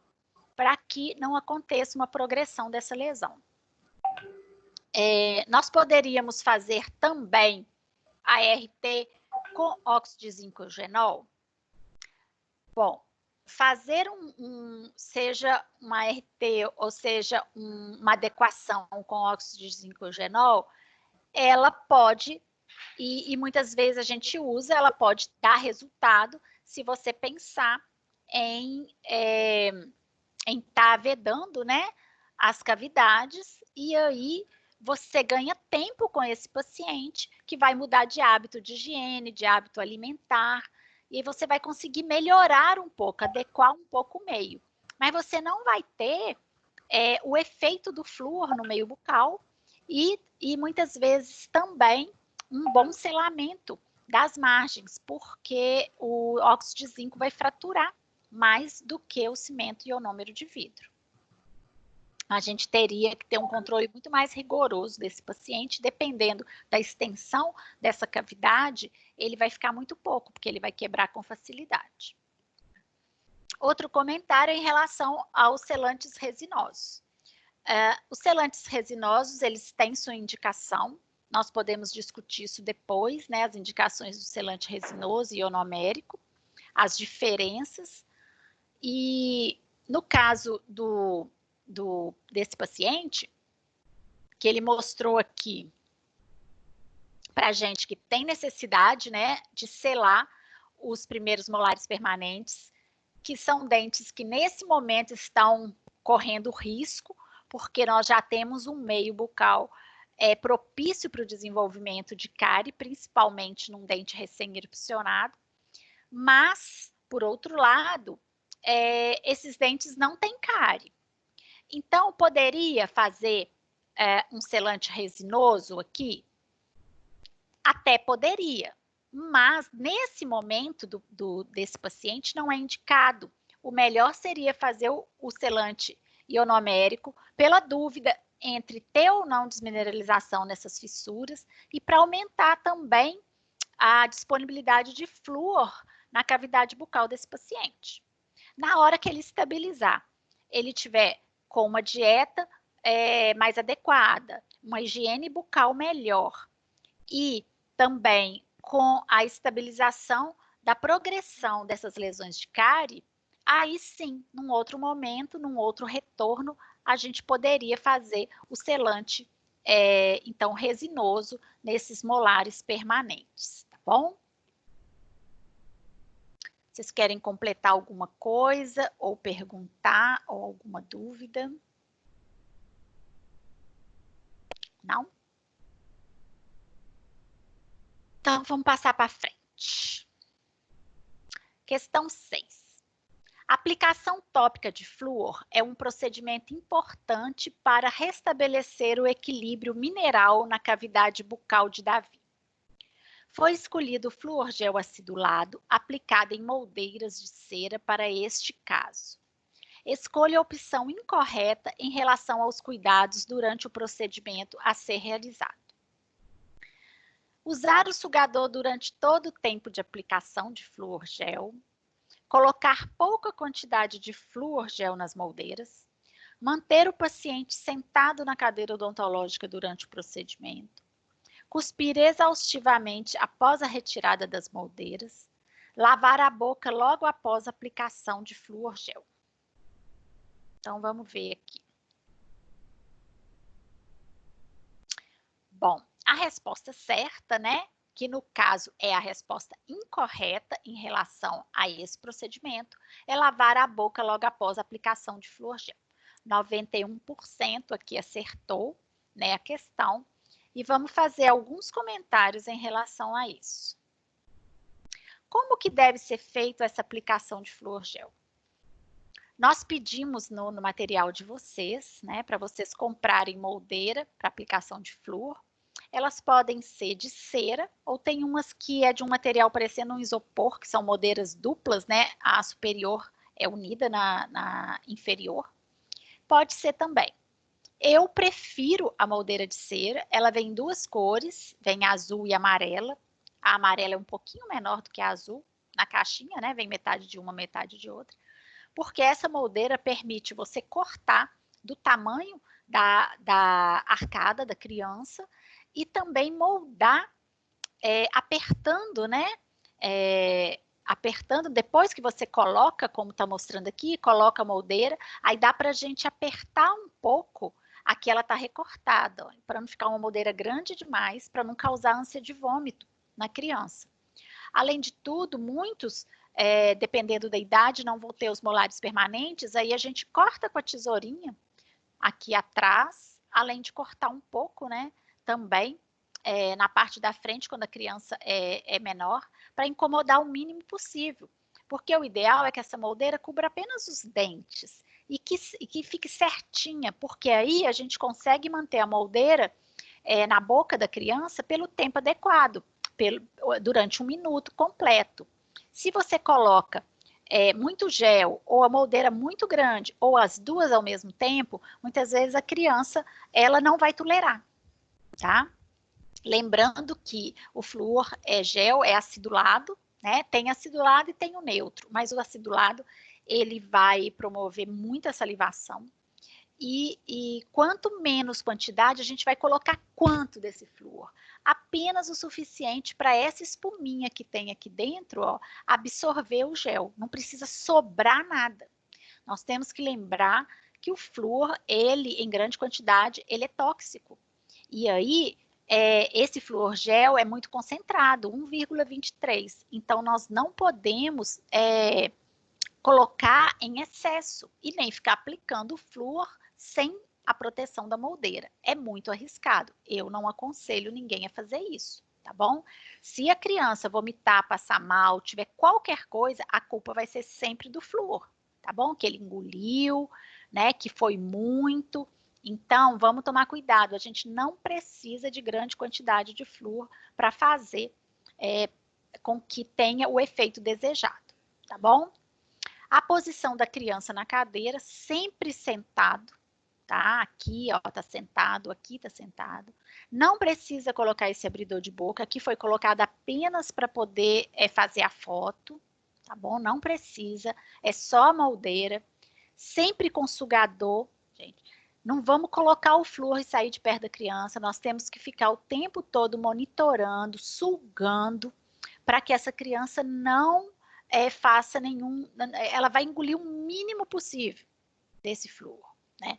para que não aconteça uma progressão dessa lesão. Nós poderíamos fazer também ART com óxido de zincogenol? Bom, fazer seja uma ART ou seja uma adequação com óxido de zincogenol, ela pode, e muitas vezes a gente usa, ela pode dar resultado se você pensar em estar vedando, né, as cavidades, e aí você ganha tempo com esse paciente, que vai mudar de hábito de higiene, de hábito alimentar, e você vai conseguir melhorar um pouco, adequar um pouco o meio. Mas você não vai ter o efeito do flúor no meio bucal e muitas vezes também um bom selamento das margens, porque o óxido de zinco vai fraturar mais do que o cimento ionômero de vidro. A gente teria que ter um controle muito mais rigoroso desse paciente, dependendo da extensão dessa cavidade, ele vai ficar muito pouco, porque ele vai quebrar com facilidade. Outro comentário em relação aos selantes resinosos. Os selantes resinosos, eles têm sua indicação, nós podemos discutir isso depois, né, as indicações do selante resinoso e ionomérico, as diferenças, e no caso desse paciente, que ele mostrou aqui para a gente que tem necessidade, né, de selar os primeiros molares permanentes, que são dentes que nesse momento estão correndo risco, porque nós já temos um meio bucal propício para o desenvolvimento de cárie, principalmente num dente recém-erupcionado, mas, por outro lado, esses dentes não têm cárie. Então, poderia fazer um selante resinoso aqui? Até poderia, mas nesse momento desse paciente não é indicado. O melhor seria fazer o selante ionomérico pela dúvida entre ter ou não desmineralização nessas fissuras e para aumentar também a disponibilidade de flúor na cavidade bucal desse paciente. Na hora que ele estabilizar, ele tiver com uma dieta mais adequada, uma higiene bucal melhor e também com a estabilização da progressão dessas lesões de cárie, aí sim, num outro momento, num outro retorno, a gente poderia fazer o selante, então, resinoso nesses molares permanentes, tá bom? Vocês querem completar alguma coisa ou perguntar ou alguma dúvida? Não? Então, vamos passar para frente. Questão 6. A aplicação tópica de flúor é um procedimento importante para restabelecer o equilíbrio mineral na cavidade bucal de Davi. Foi escolhido o flúor gel acidulado aplicado em moldeiras de cera para este caso. Escolha a opção incorreta em relação aos cuidados durante o procedimento a ser realizado. Usar o sugador durante todo o tempo de aplicação de flúor gel. Colocar pouca quantidade de flúor gel nas moldeiras. Manter o paciente sentado na cadeira odontológica durante o procedimento. Cuspir exaustivamente após a retirada das moldeiras. Lavar a boca logo após a aplicação de flúor gel. Então, vamos ver aqui. Bom, A resposta certa, né, que no caso é a resposta incorreta em relação a esse procedimento, é lavar a boca logo após a aplicação de flúor gel. 91% aqui acertou, né, a questão, e vamos fazer alguns comentários em relação a isso. Como que deve ser feita essa aplicação de flúor gel? Nós pedimos no material de vocês, né, para vocês comprarem moldeira para aplicação de flúor. Elas podem ser de cera, ou tem umas que é de um material parecendo um isopor, que são moldeiras duplas, né? A superior é unida na inferior. Pode ser também. Eu prefiro a moldeira de cera, ela vem em duas cores, vem azul e amarela. A amarela é um pouquinho menor do que a azul, na caixinha, né? Vem metade de uma, metade de outra. Porque essa moldeira permite você cortar do tamanho da arcada da criança e também moldar apertando, né? Apertando, depois que você coloca, como está mostrando aqui, coloca a moldeira, aí dá para a gente apertar um pouco, aqui ela está recortada, para não ficar uma moldeira grande demais, para não causar ânsia de vômito na criança. Além de tudo, muitos, dependendo da idade, não vão ter os molares permanentes, aí a gente corta com a tesourinha aqui atrás, além de cortar um pouco, né, também na parte da frente, quando a criança é menor, para incomodar o mínimo possível. Porque o ideal é que essa moldeira cubra apenas os dentes e que fique certinha, porque aí a gente consegue manter a moldeira na boca da criança pelo tempo adequado, durante 1 minuto completo. Se você coloca muito gel, ou a moldeira muito grande, ou as duas ao mesmo tempo, muitas vezes a criança ela não vai tolerar, tá? Lembrando que o flúor gel é acidulado, né? Tem acidulado e tem o neutro, mas o acidulado ele vai promover muita salivação. E quanto menos quantidade, a gente vai colocar quanto desse flúor? Apenas o suficiente para essa espuminha que tem aqui dentro, ó, absorver o gel. Não precisa sobrar nada. Nós temos que lembrar que o flúor, ele, em grande quantidade, ele é tóxico. E aí, esse flúor gel é muito concentrado, 1,23. Então, nós não podemos colocar em excesso e nem ficar aplicando o flúor sem a proteção da moldeira. É muito arriscado. Eu não aconselho ninguém a fazer isso, tá bom? Se a criança vomitar, passar mal, tiver qualquer coisa, a culpa vai ser sempre do flúor, tá bom? Que ele engoliu, né? Que foi muito. Então, vamos tomar cuidado. A gente não precisa de grande quantidade de flúor para fazer com que tenha o efeito desejado, tá bom? A posição da criança na cadeira, sempre sentado, tá? Aqui, ó, tá sentado, aqui tá sentado. Não precisa colocar esse abridor de boca, aqui foi colocado apenas para poder fazer a foto, tá bom? Não precisa, é só a moldeira, sempre com sugador, gente. Não vamos colocar o flúor e sair de perto da criança, nós temos que ficar o tempo todo monitorando, sugando, para que essa criança não faça nenhum, ela vai engolir o mínimo possível desse flúor, né?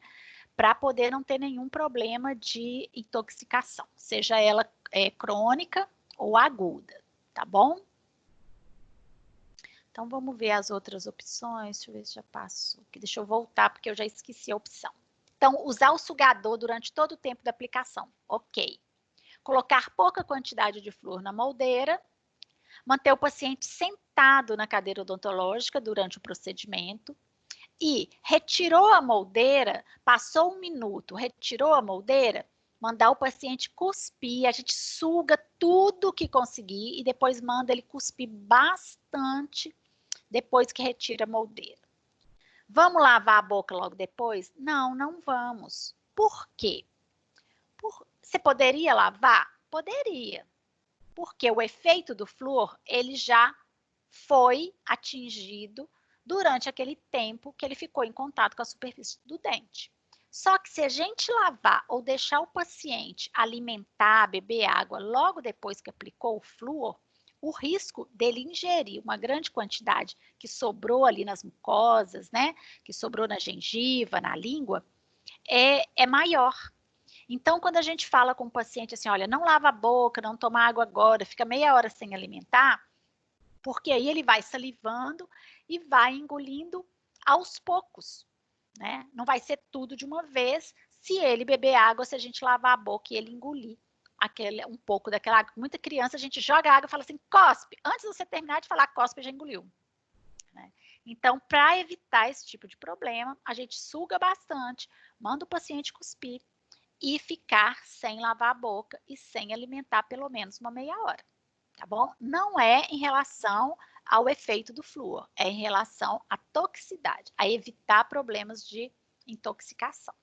Para poder não ter nenhum problema de intoxicação, seja ela crônica ou aguda, tá bom? Então, vamos ver as outras opções, deixa eu ver se já passo aqui, deixa eu voltar, porque eu já esqueci a opção. Então, usar o sugador durante todo o tempo da aplicação, ok. Colocar pouca quantidade de flúor na moldeira, manter o paciente sentado na cadeira odontológica durante o procedimento e retirou a moldeira, passou 1 minuto, retirou a moldeira, mandar o paciente cuspir, a gente suga tudo que conseguir e depois manda ele cuspir bastante depois que retira a moldeira. Vamos lavar a boca logo depois? Não, não vamos. Por quê? Você poderia lavar? Poderia. Porque o efeito do flúor, ele já foi atingido durante aquele tempo que ele ficou em contato com a superfície do dente. Só que se a gente lavar ou deixar o paciente alimentar, beber água logo depois que aplicou o flúor, o risco dele ingerir uma grande quantidade que sobrou ali nas mucosas, né, que sobrou na gengiva, na língua, é maior. Então, quando a gente fala com o paciente assim, olha, não lava a boca, não toma água agora, fica meia hora sem alimentar, porque aí ele vai salivando e vai engolindo aos poucos, né? Não vai ser tudo de uma vez, se ele beber água, se a gente lavar a boca e ele engolir um pouco daquela água. Muita criança, a gente joga água e fala assim, cospe. Antes de você terminar de falar cospe, já engoliu. Né? Então, para evitar esse tipo de problema, a gente suga bastante, manda o paciente cuspir e ficar sem lavar a boca e sem alimentar pelo menos uma meia hora, tá bom? Não é em relação ao efeito do flúor, é em relação à toxicidade, a evitar problemas de intoxicação.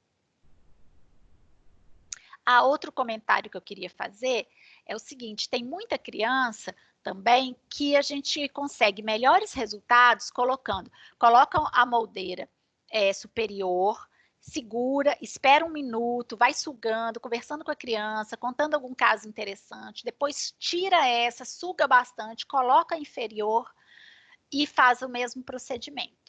Outro comentário que eu queria fazer é o seguinte, tem muita criança também que a gente consegue melhores resultados colocam a moldeira superior, segura, espera um minuto, vai sugando, conversando com a criança, contando algum caso interessante, depois tira essa, suga bastante, coloca a inferior e faz o mesmo procedimento.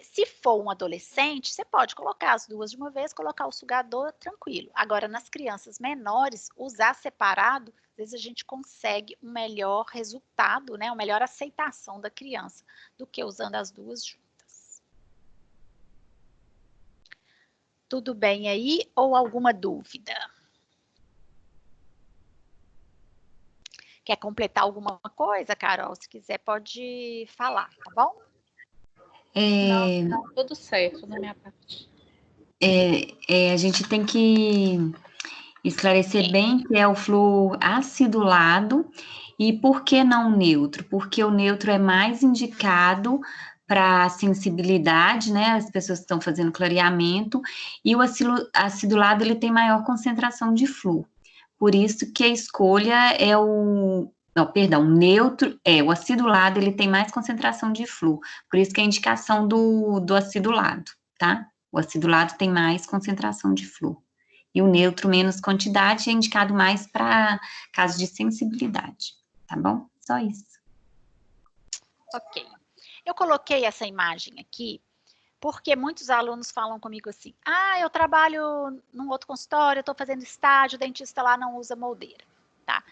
Se for um adolescente, você pode colocar as duas de uma vez, colocar o sugador tranquilo. Agora, nas crianças menores, usar separado, às vezes a gente consegue um melhor resultado, né, uma melhor aceitação da criança do que usando as duas juntas. Tudo bem aí ou alguma dúvida? Quer completar alguma coisa, Carol? Se quiser, pode falar, tá bom? Não, tudo certo na minha parte. A gente tem que esclarecer bem que é o flúor acidulado e por que não neutro? Porque o neutro é mais indicado para sensibilidade, né? As pessoas que estão fazendo clareamento, e o acidulado ele tem maior concentração de flúor. Por isso que a escolha é o neutro, o acidulado, ele tem mais concentração de flúor, por isso que é a indicação do acidulado, tá? O acidulado tem mais concentração de flúor. E o neutro, menos quantidade, é indicado mais para casos de sensibilidade, tá bom? Só isso. Ok. Eu coloquei essa imagem aqui porque muitos alunos falam comigo assim, eu trabalho num outro consultório, eu estou fazendo estágio, o dentista lá não usa moldeira, tá?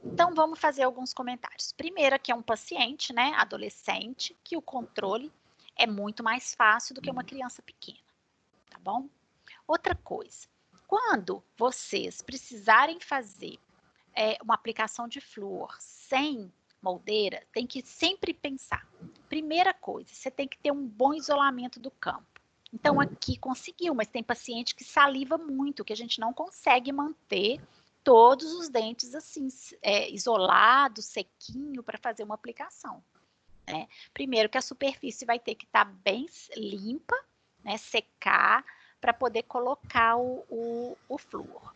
Então, vamos fazer alguns comentários. Primeiro, aqui é um paciente, né, adolescente, que o controle é muito mais fácil do que uma criança pequena, tá bom? Outra coisa, quando vocês precisarem fazer uma aplicação de flúor sem moldeira, tem que sempre pensar. Primeira coisa, você tem que ter um bom isolamento do campo. Então, aqui conseguiu, mas tem paciente que saliva muito, que a gente não consegue manter todos os dentes assim, isolados, sequinho, para fazer uma aplicação. Né? Primeiro que a superfície vai ter que estar bem limpa, né, secar, para poder colocar o flúor.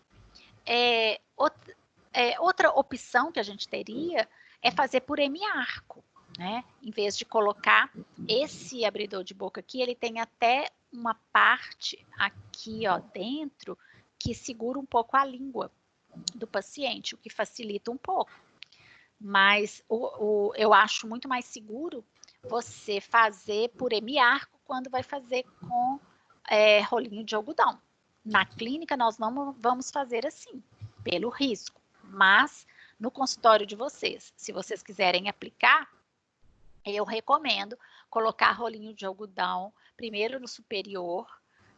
Outra opção que a gente teria é fazer por hemiarco, né? Em vez de colocar esse abridor de boca aqui, ele tem até uma parte aqui, ó, dentro, que segura um pouco a língua do paciente, o que facilita um pouco. Mas eu acho muito mais seguro você fazer por hemiarco quando vai fazer com rolinho de algodão. Na clínica, nós não vamos fazer assim, pelo risco. Mas, no consultório de vocês, se vocês quiserem aplicar, eu recomendo colocar rolinho de algodão, primeiro no superior,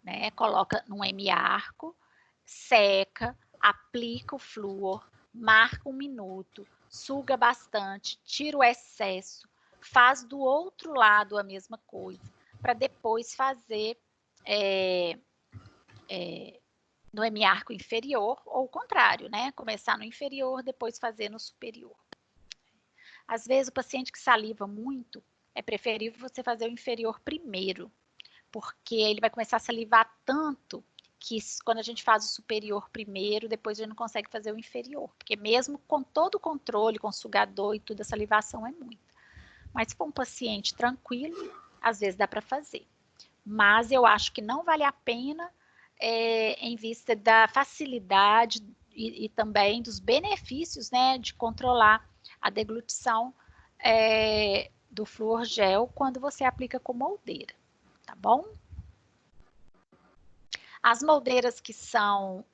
né? Coloca num hemiarco, seca, aplica o flúor, marca 1 minuto, suga bastante, tira o excesso, faz do outro lado a mesma coisa, para depois fazer no hemiarco inferior, ou o contrário, né? Começar no inferior, depois fazer no superior. Às vezes, o paciente que saliva muito, é preferível você fazer o inferior primeiro, porque ele vai começar a salivar tanto que quando a gente faz o superior primeiro, depois a gente não consegue fazer o inferior, porque mesmo com todo o controle, com sugador e tudo, a salivação é muita. Mas se for um paciente tranquilo, às vezes dá para fazer. Mas eu acho que não vale a pena em vista da facilidade e também dos benefícios, né, de controlar a deglutição do flúor gel quando você aplica com moldeira, tá bom? As moldeiras que são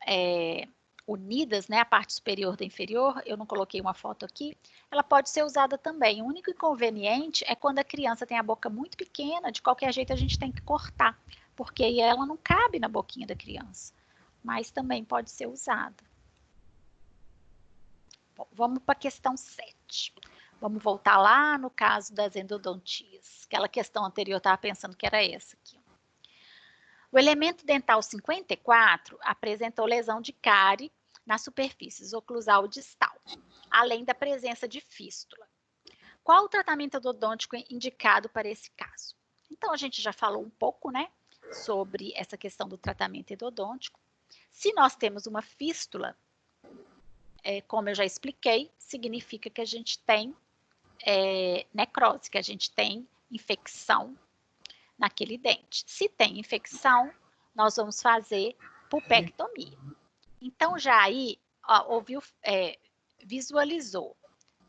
unidas, né, a parte superior da inferior, eu não coloquei uma foto aqui, ela pode ser usada também. O único inconveniente é quando a criança tem a boca muito pequena, de qualquer jeito a gente tem que cortar, porque aí ela não cabe na boquinha da criança, mas também pode ser usada. Bom, vamos para a questão 7. Vamos voltar lá no caso das endodontias. Aquela questão anterior eu estava pensando que era essa aqui. O elemento dental 54 apresentou lesão de cárie nas superfícies oclusal e distal, além da presença de fístula. Qual o tratamento endodôntico indicado para esse caso? Então, a gente já falou um pouco, né, sobre essa questão do tratamento endodôntico. Se nós temos uma fístula, como eu já expliquei, significa que a gente tem necrose, que a gente tem infecção naquele dente. Se tem infecção, nós vamos fazer pulpectomia. Então, já aí, ó, visualizou,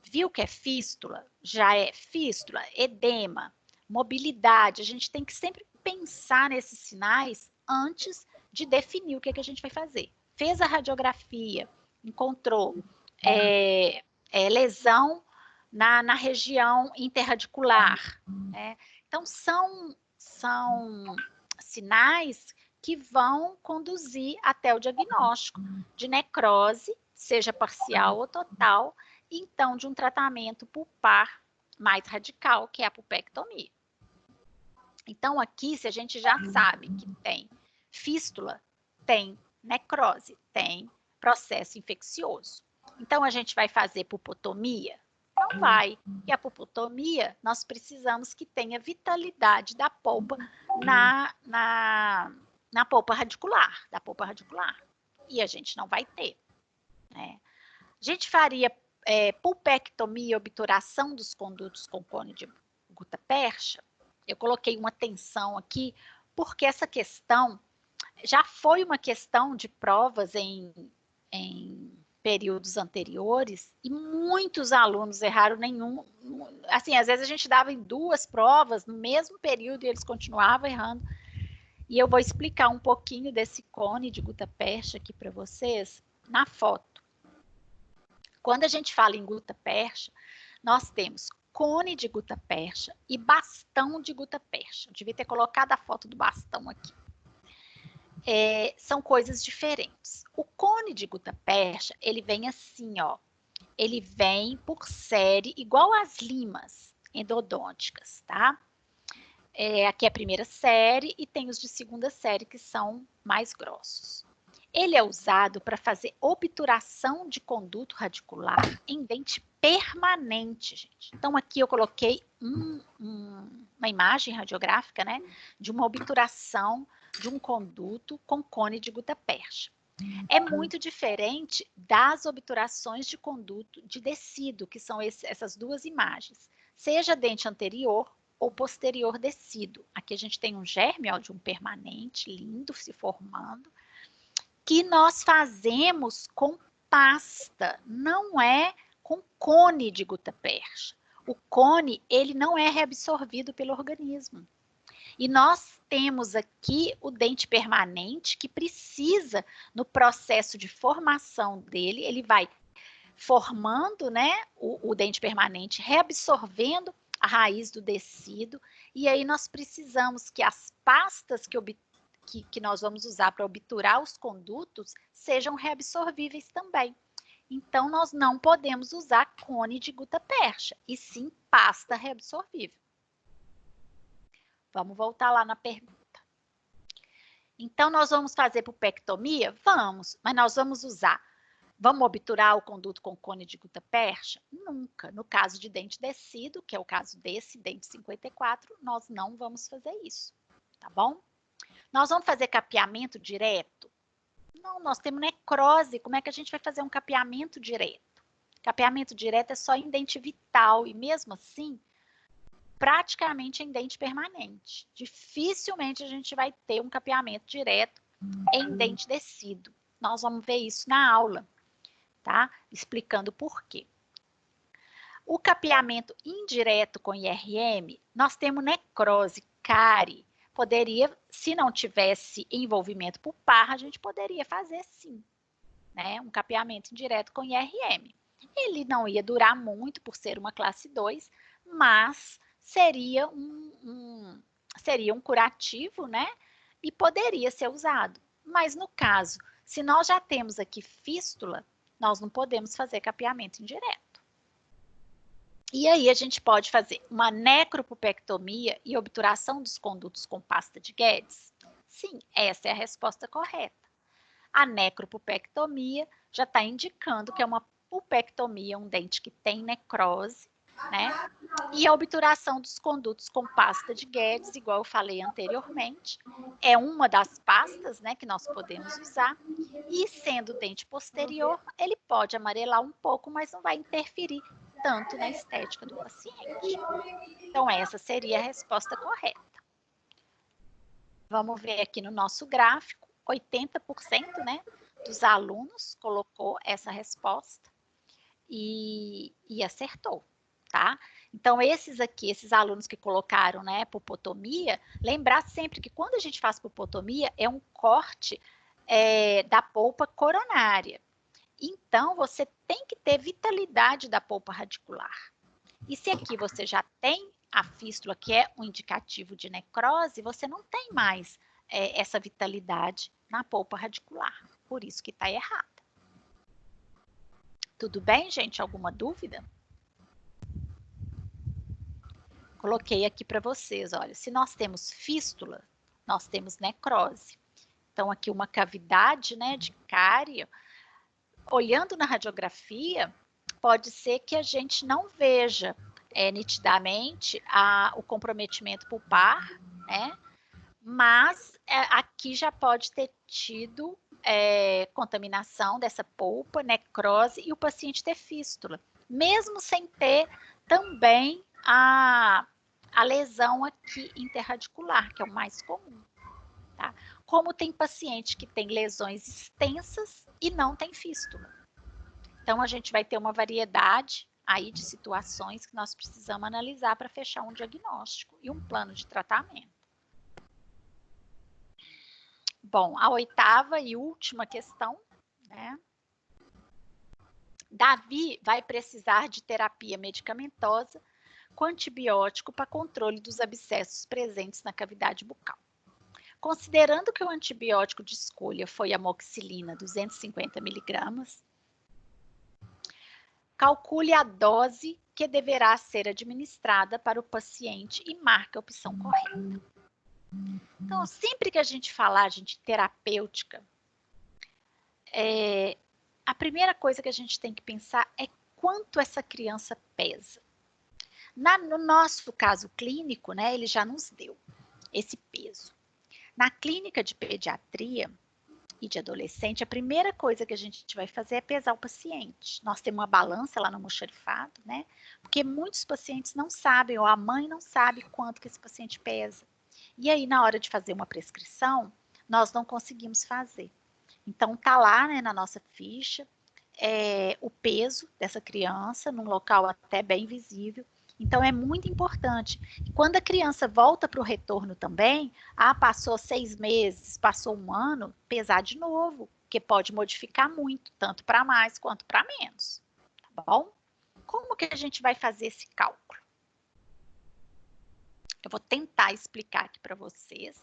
viu que é fístula? Já é fístula, edema, mobilidade. A gente tem que sempre pensar nesses sinais antes de definir o que a gente vai fazer. Fez a radiografia, encontrou lesão na região interradicular, né? Então, são sinais que vão conduzir até o diagnóstico de necrose, seja parcial ou total, e então de um tratamento pulpar mais radical, que é a pulpectomia. Então, aqui, se a gente já sabe que tem fístula, tem necrose, tem processo infeccioso. Então, a gente vai fazer pulpotomia? Não vai. E a pulpotomia, nós precisamos que tenha vitalidade da polpa na polpa radicular, da polpa radicular. E a gente não vai ter, né? A gente faria pulpectomia, obturação dos condutos com cone de gutta-percha. Eu coloquei uma tensão aqui, porque essa questão já foi uma questão de provas em períodos anteriores, e muitos alunos erraram nenhum. Assim, às vezes a gente dava em 2 provas no mesmo período e eles continuavam errando. E eu vou explicar um pouquinho desse cone de gutta-percha aqui para vocês na foto. Quando a gente fala em gutta-percha, nós temos cone de gutta-percha e bastão de gutta-percha. Eu devia ter colocado a foto do bastão aqui. São coisas diferentes. O cone de gutta-percha, ele vem assim, ó. Ele vem por série, igual às limas endodônticas, tá? Aqui é a primeira série e tem os de segunda série que são mais grossos. Ele é usado para fazer obturação de conduto radicular em dente permanente, gente. Então, aqui eu coloquei uma imagem radiográfica, né, de uma obturação de um conduto com cone de gutta-percha. É muito diferente das obturações de conduto de descido, que são essas 2 imagens, seja dente anterior ou posterior descido. Aqui a gente tem um germe, ó, de um permanente lindo se formando, que nós fazemos com pasta, não é com cone de gutta-percha. O cone, ele não é reabsorvido pelo organismo. E nós temos aqui o dente permanente que precisa, no processo de formação dele, ele vai formando, né, o dente permanente, reabsorvendo a raiz do descido, e aí nós precisamos que as pastas que nós vamos usar para obturar os condutos sejam reabsorvíveis também. Então, nós não podemos usar cone de gutta-percha, e sim pasta reabsorvível. Vamos voltar lá na pergunta. Então, nós vamos fazer pulpectomia? Vamos, mas nós vamos obturar o conduto com cone de gutta-percha? Nunca. No caso de dente descido, que é o caso desse dente 54, nós não vamos fazer isso, tá bom? Nós vamos fazer capeamento direto? Não, nós temos necrose, como é que a gente vai fazer um capeamento direto? Capeamento direto é só em dente vital, e mesmo assim, praticamente em dente permanente. Dificilmente a gente vai ter um capeamento direto em dente descido. Nós vamos ver isso na aula, tá? Explicando por quê. O capeamento indireto com IRM, nós temos necrose, cárie, poderia, se não tivesse envolvimento pulpar, a gente poderia fazer sim, né? Um capeamento indireto com IRM. Ele não ia durar muito por ser uma classe 2, mas seria seria um curativo, né? E poderia ser usado. Mas no caso, se nós já temos aqui fístula, nós não podemos fazer capeamento indireto. E aí a gente pode fazer uma necropupectomia e obturação dos condutos com pasta de Guedes? Sim, essa é a resposta correta. A necropupectomia já está indicando que é uma pulpectomia, um dente que tem necrose, né? E a obturação dos condutos com pasta de Guedes, igual eu falei anteriormente, é uma das pastas, né, que nós podemos usar. E sendo dente posterior, ele pode amarelar um pouco, mas não vai interferir tanto na estética do paciente. Então, essa seria a resposta correta. Vamos ver aqui no nosso gráfico, 80%, né, dos alunos colocou essa resposta e acertou, tá? Então, esses alunos que colocaram, né, pulpotomia, lembrar sempre que quando a gente faz pulpotomia, é um corte da polpa coronária. Então, você tem que ter vitalidade da polpa radicular. E se aqui você já tem a fístula, que é um indicativo de necrose, você não tem mais essa vitalidade na polpa radicular. Por isso que está errada. Tudo bem, gente? Alguma dúvida? Coloquei aqui para vocês, olha, se nós temos fístula, nós temos necrose. Então, aqui uma cavidade, né, de cárie. Olhando na radiografia, pode ser que a gente não veja nitidamente o comprometimento pulpar, né? Mas aqui já pode ter tido contaminação dessa polpa, necrose e o paciente ter fístula, mesmo sem ter também a lesão aqui interradicular, que é o mais comum, tá? Como tem paciente que tem lesões extensas e não tem fístula. Então, a gente vai ter uma variedade aí de situações que nós precisamos analisar para fechar um diagnóstico e um plano de tratamento. Bom, a 8ª e última questão, né? Davi vai precisar de terapia medicamentosa com antibiótico para controle dos abscessos presentes na cavidade bucal. Considerando que o antibiótico de escolha foi a amoxicilina 250 mg, calcule a dose que deverá ser administrada para o paciente e marque a opção correta. Então, sempre que a gente falar de terapêutica, a primeira coisa que a gente tem que pensar é quanto essa criança pesa. No nosso caso clínico, né, ele já nos deu esse peso. Na clínica de pediatria e de adolescente, a primeira coisa que a gente vai fazer é pesar o paciente. Nós temos uma balança lá no almoxarifado, né? Porque muitos pacientes não sabem, ou a mãe não sabe quanto que esse paciente pesa. E aí, na hora de fazer uma prescrição, nós não conseguimos fazer. Então, tá lá, né, na nossa ficha, o peso dessa criança, num local até bem visível. Então, é muito importante. Quando a criança volta para o retorno também, passou 6 meses, passou 1 ano, pesar de novo, porque pode modificar muito, tanto para mais quanto para menos. Tá bom? Como que a gente vai fazer esse cálculo? Eu vou tentar explicar aqui para vocês.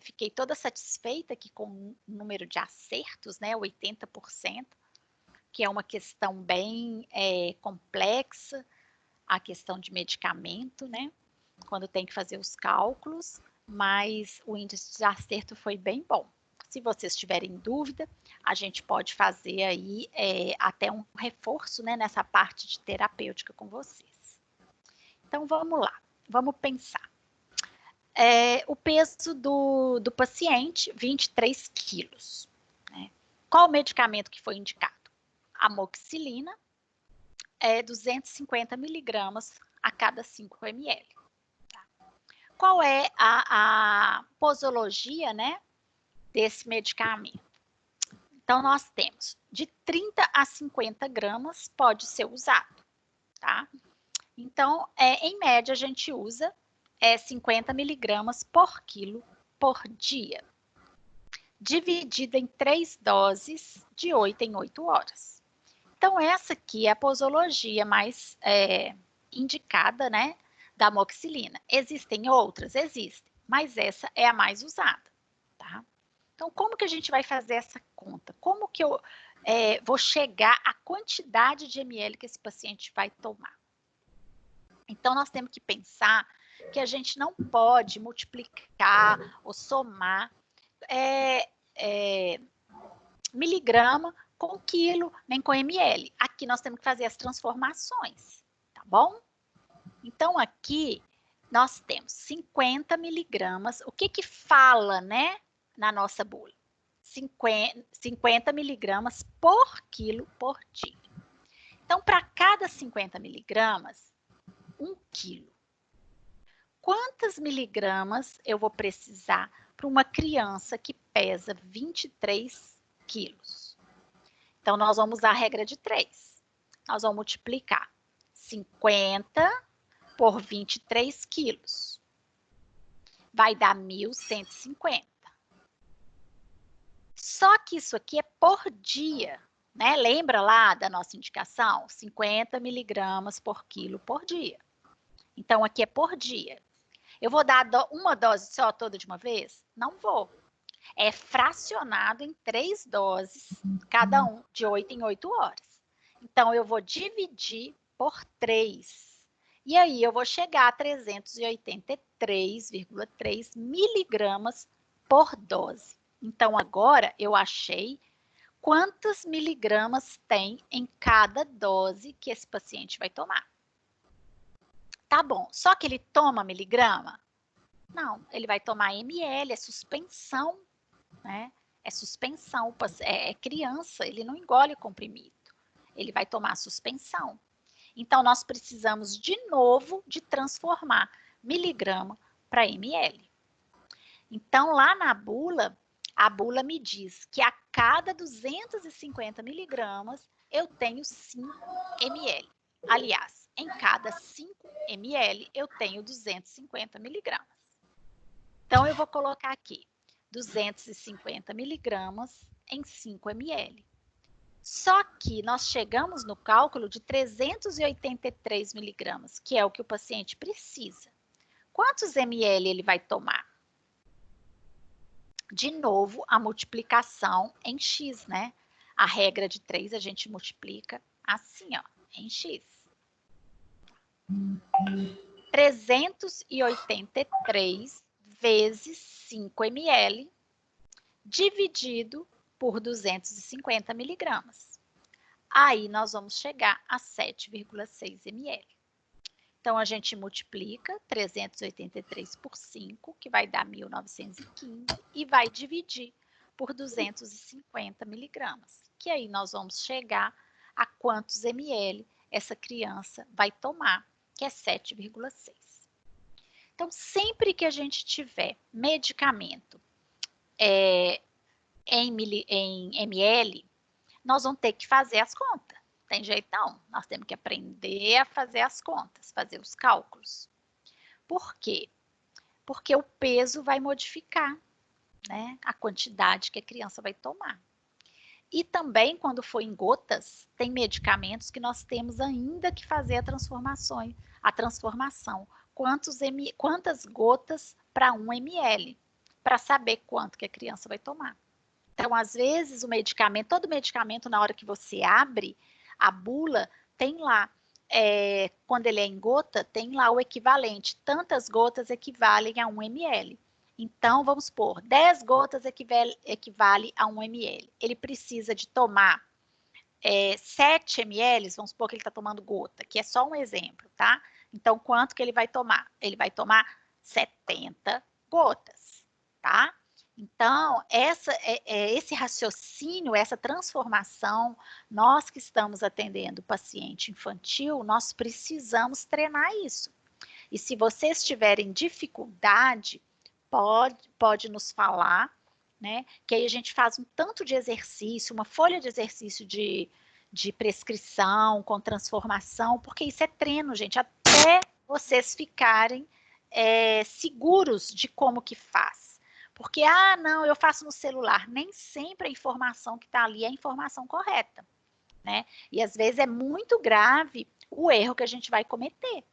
Fiquei toda satisfeita aqui com o número de acertos, né, 80%, que é uma questão bem complexa, a questão de medicamento, né? Quando tem que fazer os cálculos, mas o índice de acerto foi bem bom. Se vocês tiverem dúvida, a gente pode fazer aí até um reforço, né, nessa parte de terapêutica com vocês. Então, vamos lá, vamos pensar. O peso do paciente, 23 quilos. Né? Qual o medicamento que foi indicado? Amoxicilina, 250 miligramas a cada 5 ml. Tá? Qual é a posologia, né, desse medicamento? Então, nós temos de 30 a 50 gramas pode ser usado. Tá? Então, em média, a gente usa é 50 miligramas por quilo por dia, dividido em 3 doses de 8 em 8 horas. Então, essa aqui é a posologia mais indicada, né, da amoxicilina. Existem outras? Existem, mas essa é a mais usada, tá? Então, como que a gente vai fazer essa conta? Como que eu vou chegar à quantidade de ml que esse paciente vai tomar? Então, nós temos que pensar que a gente não pode multiplicar ou somar miligrama com quilo, nem com ml. Aqui nós temos que fazer as transformações, tá bom? Então, aqui nós temos 50 miligramas. O que que fala, né, na nossa bula? 50 miligramas por quilo por dia. Então, para cada 50 miligramas, 1 quilo. Quantas miligramas eu vou precisar para uma criança que pesa 23 quilos? Então, nós vamos usar a regra de 3. Nós vamos multiplicar 50 por 23 quilos. Vai dar 1.150. Só que isso aqui é por dia, né? Lembra lá da nossa indicação? 50 miligramas por quilo por dia. Então, aqui é por dia. Eu vou dar uma dose só toda de uma vez? Não vou. É fracionado em 3 doses, cada um de 8 em 8 horas. Então, eu vou dividir por 3. E aí, eu vou chegar a 383,3 miligramas por dose. Então, agora, eu achei quantas miligramas tem em cada dose que esse paciente vai tomar. Tá bom, só que ele toma miligrama? Não, ele vai tomar ml, é suspensão, né? É suspensão, é criança, ele não engole comprimido. Ele vai tomar suspensão. Então, nós precisamos de novo de transformar miligrama para ml. Então, lá na bula, a bula me diz que a cada 250 miligramas, eu tenho 5 ml. Aliás, em cada 5 ml, eu tenho 250 miligramas. Então, eu vou colocar aqui 250 miligramas em 5 ml. Só que nós chegamos no cálculo de 383 miligramas, que é o que o paciente precisa. Quantos ml ele vai tomar? De novo, a multiplicação em x, né? A regra de 3 a gente multiplica assim, ó, em x. 383 vezes 5 ml dividido por 250 miligramas. Aí nós vamos chegar a 7,6 ml. Então, a gente multiplica 383 por 5, que vai dar 1.915, e vai dividir por 250 miligramas, que aí nós vamos chegar a quantos ml essa criança vai tomar, que é 7,6. Então, sempre que a gente tiver medicamento em ml, nós vamos ter que fazer as contas. Tem jeito não, nós temos que aprender a fazer as contas, fazer os cálculos. Por quê? Porque o peso vai modificar, né, a quantidade que a criança vai tomar. E também, quando for em gotas, tem medicamentos que nós temos ainda que fazer a transformação. Quantas gotas para 1 ml, para saber quanto que a criança vai tomar. Então, às vezes, todo medicamento, na hora que você abre a bula, tem lá, quando ele é em gota, tem lá o equivalente. Tantas gotas equivalem a 1 ml. Então, vamos supor, 10 gotas equivale a 1 ml. Ele precisa de tomar 7 ml, vamos supor que ele está tomando gota, que é só um exemplo, tá? Então, quanto que ele vai tomar? Ele vai tomar 70 gotas, tá? Então, esse raciocínio, essa transformação, nós que estamos atendendo o paciente infantil, nós precisamos treinar isso. E se vocês tiverem dificuldade, pode nos falar, né? Que aí a gente faz um tanto de exercício, uma folha de exercício de prescrição com transformação, porque isso é treino, gente, até vocês ficarem seguros de como que faz. Porque, não, eu faço no celular. Nem sempre a informação que está ali é a informação correta, né? E às vezes é muito grave o erro que a gente vai cometer,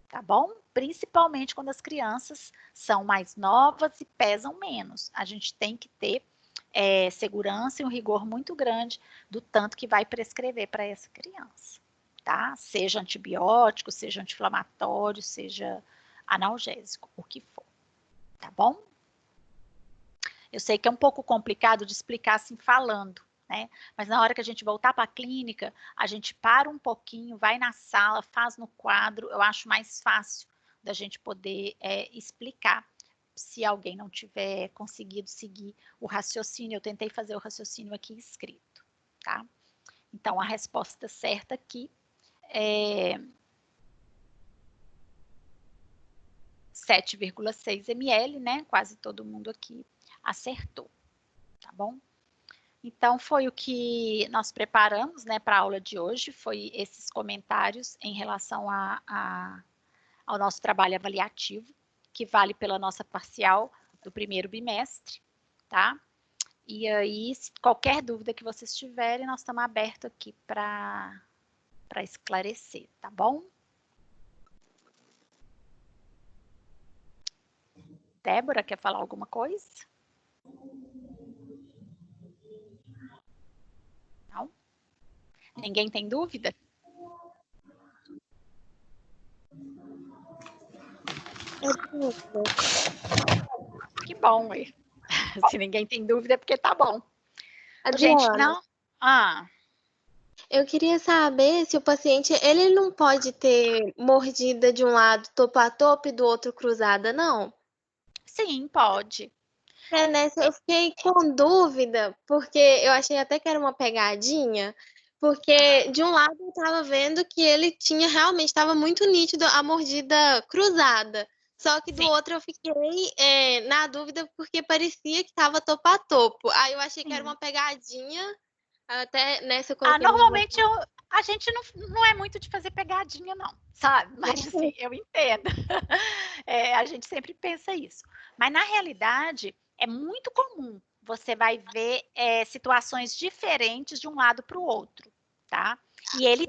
tá bom? Principalmente quando as crianças são mais novas e pesam menos. A gente tem que ter segurança e um rigor muito grande do tanto que vai prescrever para essa criança, tá? Seja antibiótico, seja anti-inflamatório, seja analgésico, o que for, tá bom? Eu sei que é um pouco complicado de explicar assim falando, né? Mas na hora que a gente voltar para a clínica, a gente para um pouquinho, vai na sala, faz no quadro, eu acho mais fácil da gente poder explicar. Se alguém não tiver conseguido seguir o raciocínio, eu tentei fazer o raciocínio aqui escrito, tá? Então, a resposta certa aqui é 7,6 ml, né? Quase todo mundo aqui acertou, tá bom? Então, foi o que nós preparamos, né, para a aula de hoje, foi esses comentários em relação ao nosso trabalho avaliativo, que vale pela nossa parcial do primeiro bimestre, tá? E aí, qualquer dúvida que vocês tiverem, nós estamos abertos aqui para esclarecer, tá bom? Débora, quer falar alguma coisa? Não? Ninguém tem dúvida? Que bom, ué. Se ninguém tem dúvida é porque tá bom. Gente, não... Eu queria saber se o paciente, ele não pode ter mordida de um lado topo a topo e do outro cruzada, não? Sim, pode. Nessa eu fiquei com dúvida, porque eu achei até que era uma pegadinha, porque de um lado eu tava vendo que ele tinha realmente, estava muito nítido a mordida cruzada. Só que do outro eu fiquei na dúvida porque parecia que estava topo a topo. Aí eu achei que era uma pegadinha, até nessa eu coloquei normalmente a gente não é muito de fazer pegadinha, não, sabe? Mas assim, eu entendo. A gente sempre pensa isso. Mas na realidade, é muito comum. Você vai ver situações diferentes de um lado para o outro, tá? E ele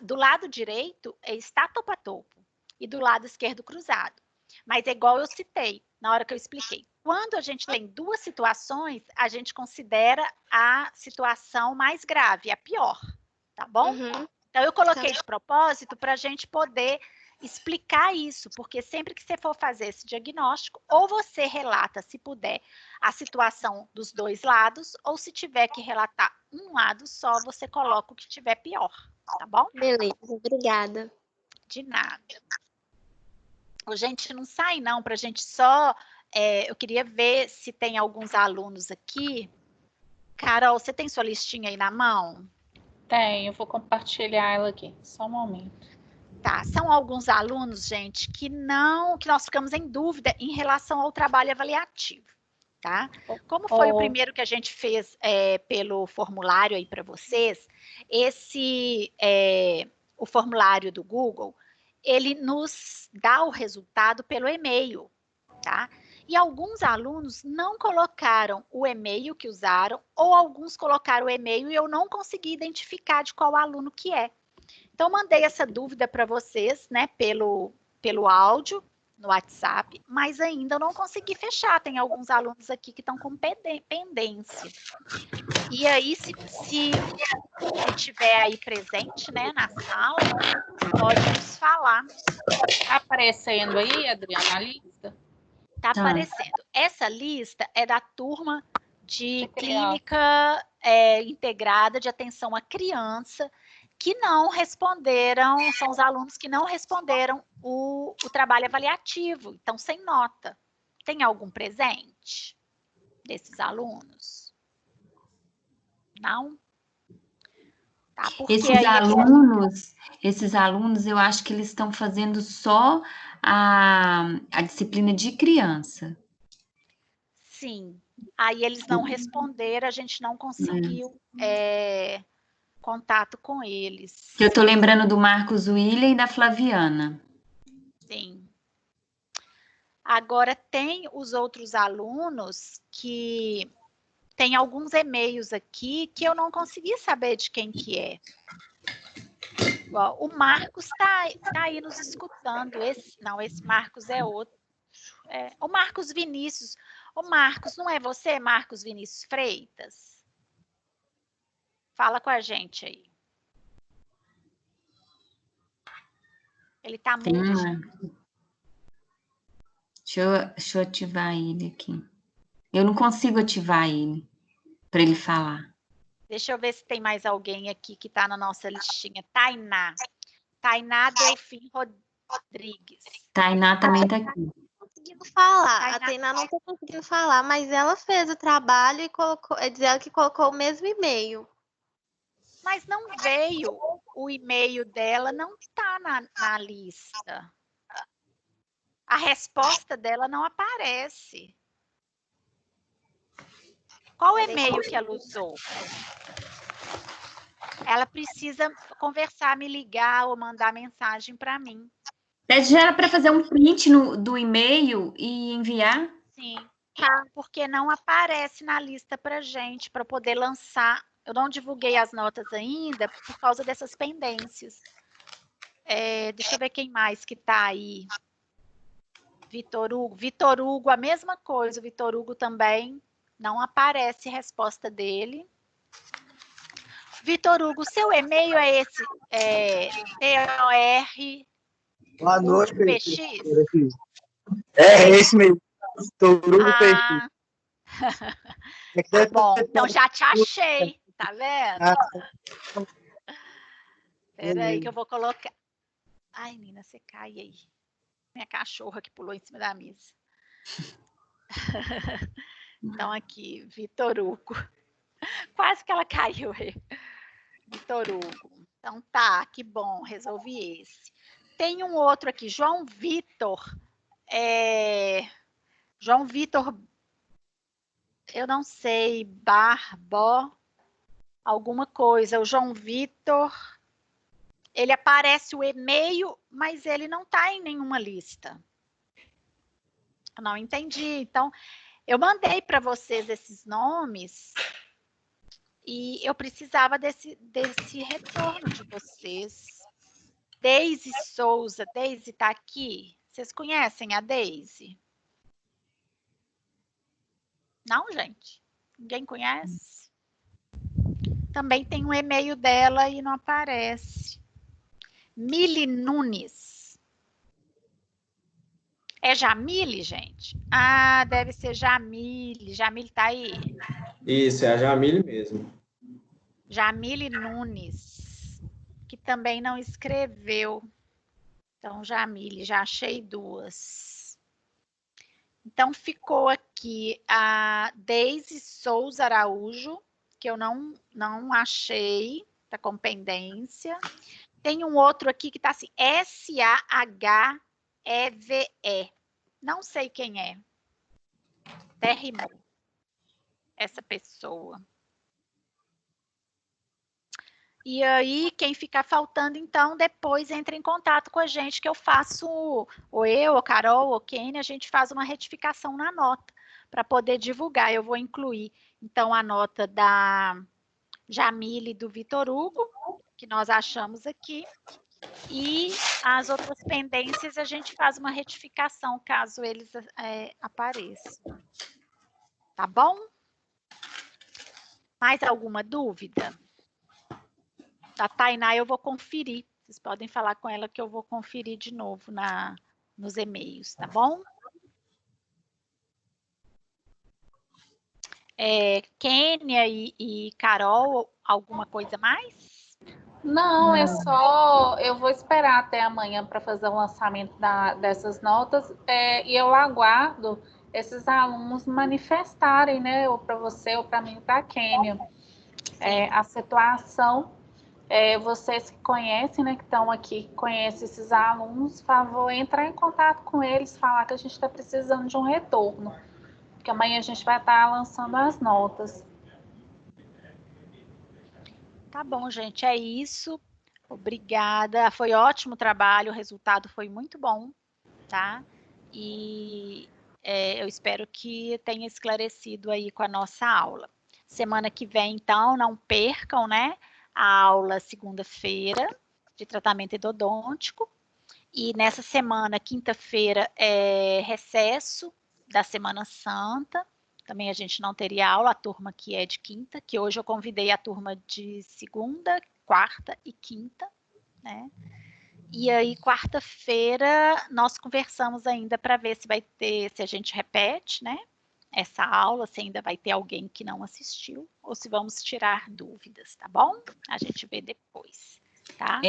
do lado direito, está topo a topo. E do lado esquerdo, cruzado. Mas é igual eu citei, na hora que eu expliquei. Quando a gente tem duas situações, a gente considera a situação mais grave, a pior, tá bom? Então, eu coloquei de propósito para a gente poder explicar isso, porque sempre que você for fazer esse diagnóstico, ou você relata, se puder, a situação dos dois lados, ou se tiver que relatar um lado só, você coloca o que tiver pior, tá bom? Beleza, obrigada. De nada. Gente, não sai não, para a gente só... eu queria ver se tem alguns alunos aqui. Carol, você tem sua listinha aí na mão? Tenho, eu vou compartilhar ela aqui, só um momento. Tá, são alguns alunos, gente, que nós ficamos em dúvida em relação ao trabalho avaliativo, tá? Como foi o primeiro que a gente fez pelo formulário aí para vocês, o formulário do Google, ele nos dá o resultado pelo e-mail, tá? E alguns alunos não colocaram o e-mail que usaram, ou alguns colocaram o e-mail e eu não consegui identificar de qual aluno que é. Então, mandei essa dúvida para vocês, né, pelo áudio, no WhatsApp, mas ainda não consegui fechar. Tem alguns alunos aqui que estão com pendência. E aí, se tiver aí presente, né, na sala, pode nos falar. Tá aparecendo aí, Adriana, a lista? Tá aparecendo. Essa lista é da turma de clínica integrada de atenção à criança, que não responderam, são os alunos que não responderam o trabalho avaliativo, então sem nota. Tem algum presente desses alunos? Não? Tá, porque esses alunos, eu acho que eles estão fazendo só a disciplina de criança. Sim. Aí eles não responderam, a gente não conseguiu contato com eles. Eu estou lembrando do Marcos William e da Flaviana. Sim. Agora, tem os outros alunos que tem alguns e-mails aqui que eu não consegui saber de quem que é. O Marcos está aí nos escutando. Esse Marcos é outro. O Marcos Vinícius. O Marcos, não é você, Marcos Vinícius Freitas? Fala com a gente aí. Ele está muito... Deixa eu ativar ele aqui. Eu não consigo ativar ele para ele falar. Deixa eu ver se tem mais alguém aqui que está na nossa listinha. Tainá. Tainá Delfim Rodrigues. Tainá também está aqui. Conseguindo falar. A Tainá não está conseguindo falar, mas ela fez o trabalho e colocou, diz ela que colocou o mesmo e-mail. Mas não veio o e-mail dela, não está na lista. A resposta dela não aparece. Qual e-mail que ela usou? Ela precisa conversar, me ligar ou mandar mensagem para mim. Pede ela para fazer um print do e-mail e enviar? Sim, porque não aparece na lista para gente, para poder lançar. Eu não divulguei as notas ainda por causa dessas pendências. Deixa eu ver quem mais que está aí. Vitor Hugo. Vitor Hugo, a mesma coisa. O Vitor Hugo também não aparece a resposta dele. Vitor Hugo, seu e-mail é esse? TOR. Boa noite, PX? É esse mesmo. Vitor Hugo PX. Tá bom, então já te achei, tá vendo? Espera aí que eu vou colocar. Ai, Nina, você cai aí. Minha cachorra que pulou em cima da mesa. Então, aqui, Vitor Hugo. Quase que ela caiu aí. Vitor Hugo. Então, tá, que bom, resolvi esse. Tem um outro aqui, João Vitor. João Vitor, eu não sei, Barbó, alguma coisa. O João Vitor, ele aparece o e-mail, mas ele não está em nenhuma lista. Eu não entendi. Então, eu mandei para vocês esses nomes e eu precisava desse retorno de vocês. Deise Souza. Deise está aqui? Vocês conhecem a Deise? Não, gente? Ninguém conhece? Também tem um e-mail dela e não aparece. Mili Nunes. É Jamile, gente? Ah, deve ser Jamile. Jamile tá aí? Isso, é a Jamile mesmo. Jamile Nunes, que também não escreveu. Então, Jamile, já achei duas. Então, ficou aqui a Deise Souza Araújo, que eu não achei, tá com pendência. Tem um outro aqui que tá assim, S-A-H-E-V-E. Não sei quem é. Até rimou essa pessoa. E aí, quem ficar faltando, então, depois entra em contato com a gente, que eu faço, ou eu, ou Carol, ou Kênia, a gente faz uma retificação na nota, para poder divulgar. Eu vou incluir, então, a nota da Jamile e do Vitor Hugo, que nós achamos aqui, e as outras pendências a gente faz uma retificação, caso eles apareçam. Tá bom? Mais alguma dúvida? Da Tainá eu vou conferir. Vocês podem falar com ela que eu vou conferir de novo nos e-mails, tá bom? Kênia e Carol, alguma coisa mais? Não, é só. Eu vou esperar até amanhã para fazer o lançamento dessas notas e eu aguardo esses alunos manifestarem, né? Ou para você, ou para mim, para a Kênia, a situação. Vocês que conhecem, né, que estão aqui, que conhecem esses alunos, favor, entrar em contato com eles, falar que a gente está precisando de um retorno, porque amanhã a gente vai estar lançando as notas. Tá bom, gente, é isso. Obrigada, foi ótimo o trabalho, o resultado foi muito bom, tá? e eu espero que tenha esclarecido aí com a nossa aula. Semana que vem, então, não percam, né, a aula segunda-feira de tratamento endodôntico. E nessa semana, quinta-feira, é recesso da Semana Santa. Também a gente não teria aula, a turma que é de quinta, que hoje eu convidei a turma de segunda, quarta e quinta, né? E aí, quarta-feira, nós conversamos ainda para ver se vai ter, se a gente repete, né? Essa aula, se ainda vai ter alguém que não assistiu, ou se vamos tirar dúvidas, tá bom? A gente vê depois, tá?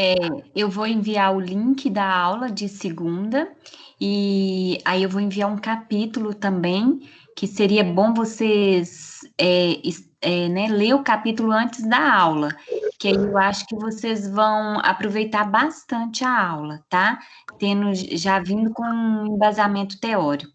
Eu vou enviar o link da aula de segunda, e aí eu vou enviar um capítulo também, que seria bom vocês né, ler o capítulo antes da aula, que aí eu acho que vocês vão aproveitar bastante a aula, tá? Já vindo com um embasamento teórico.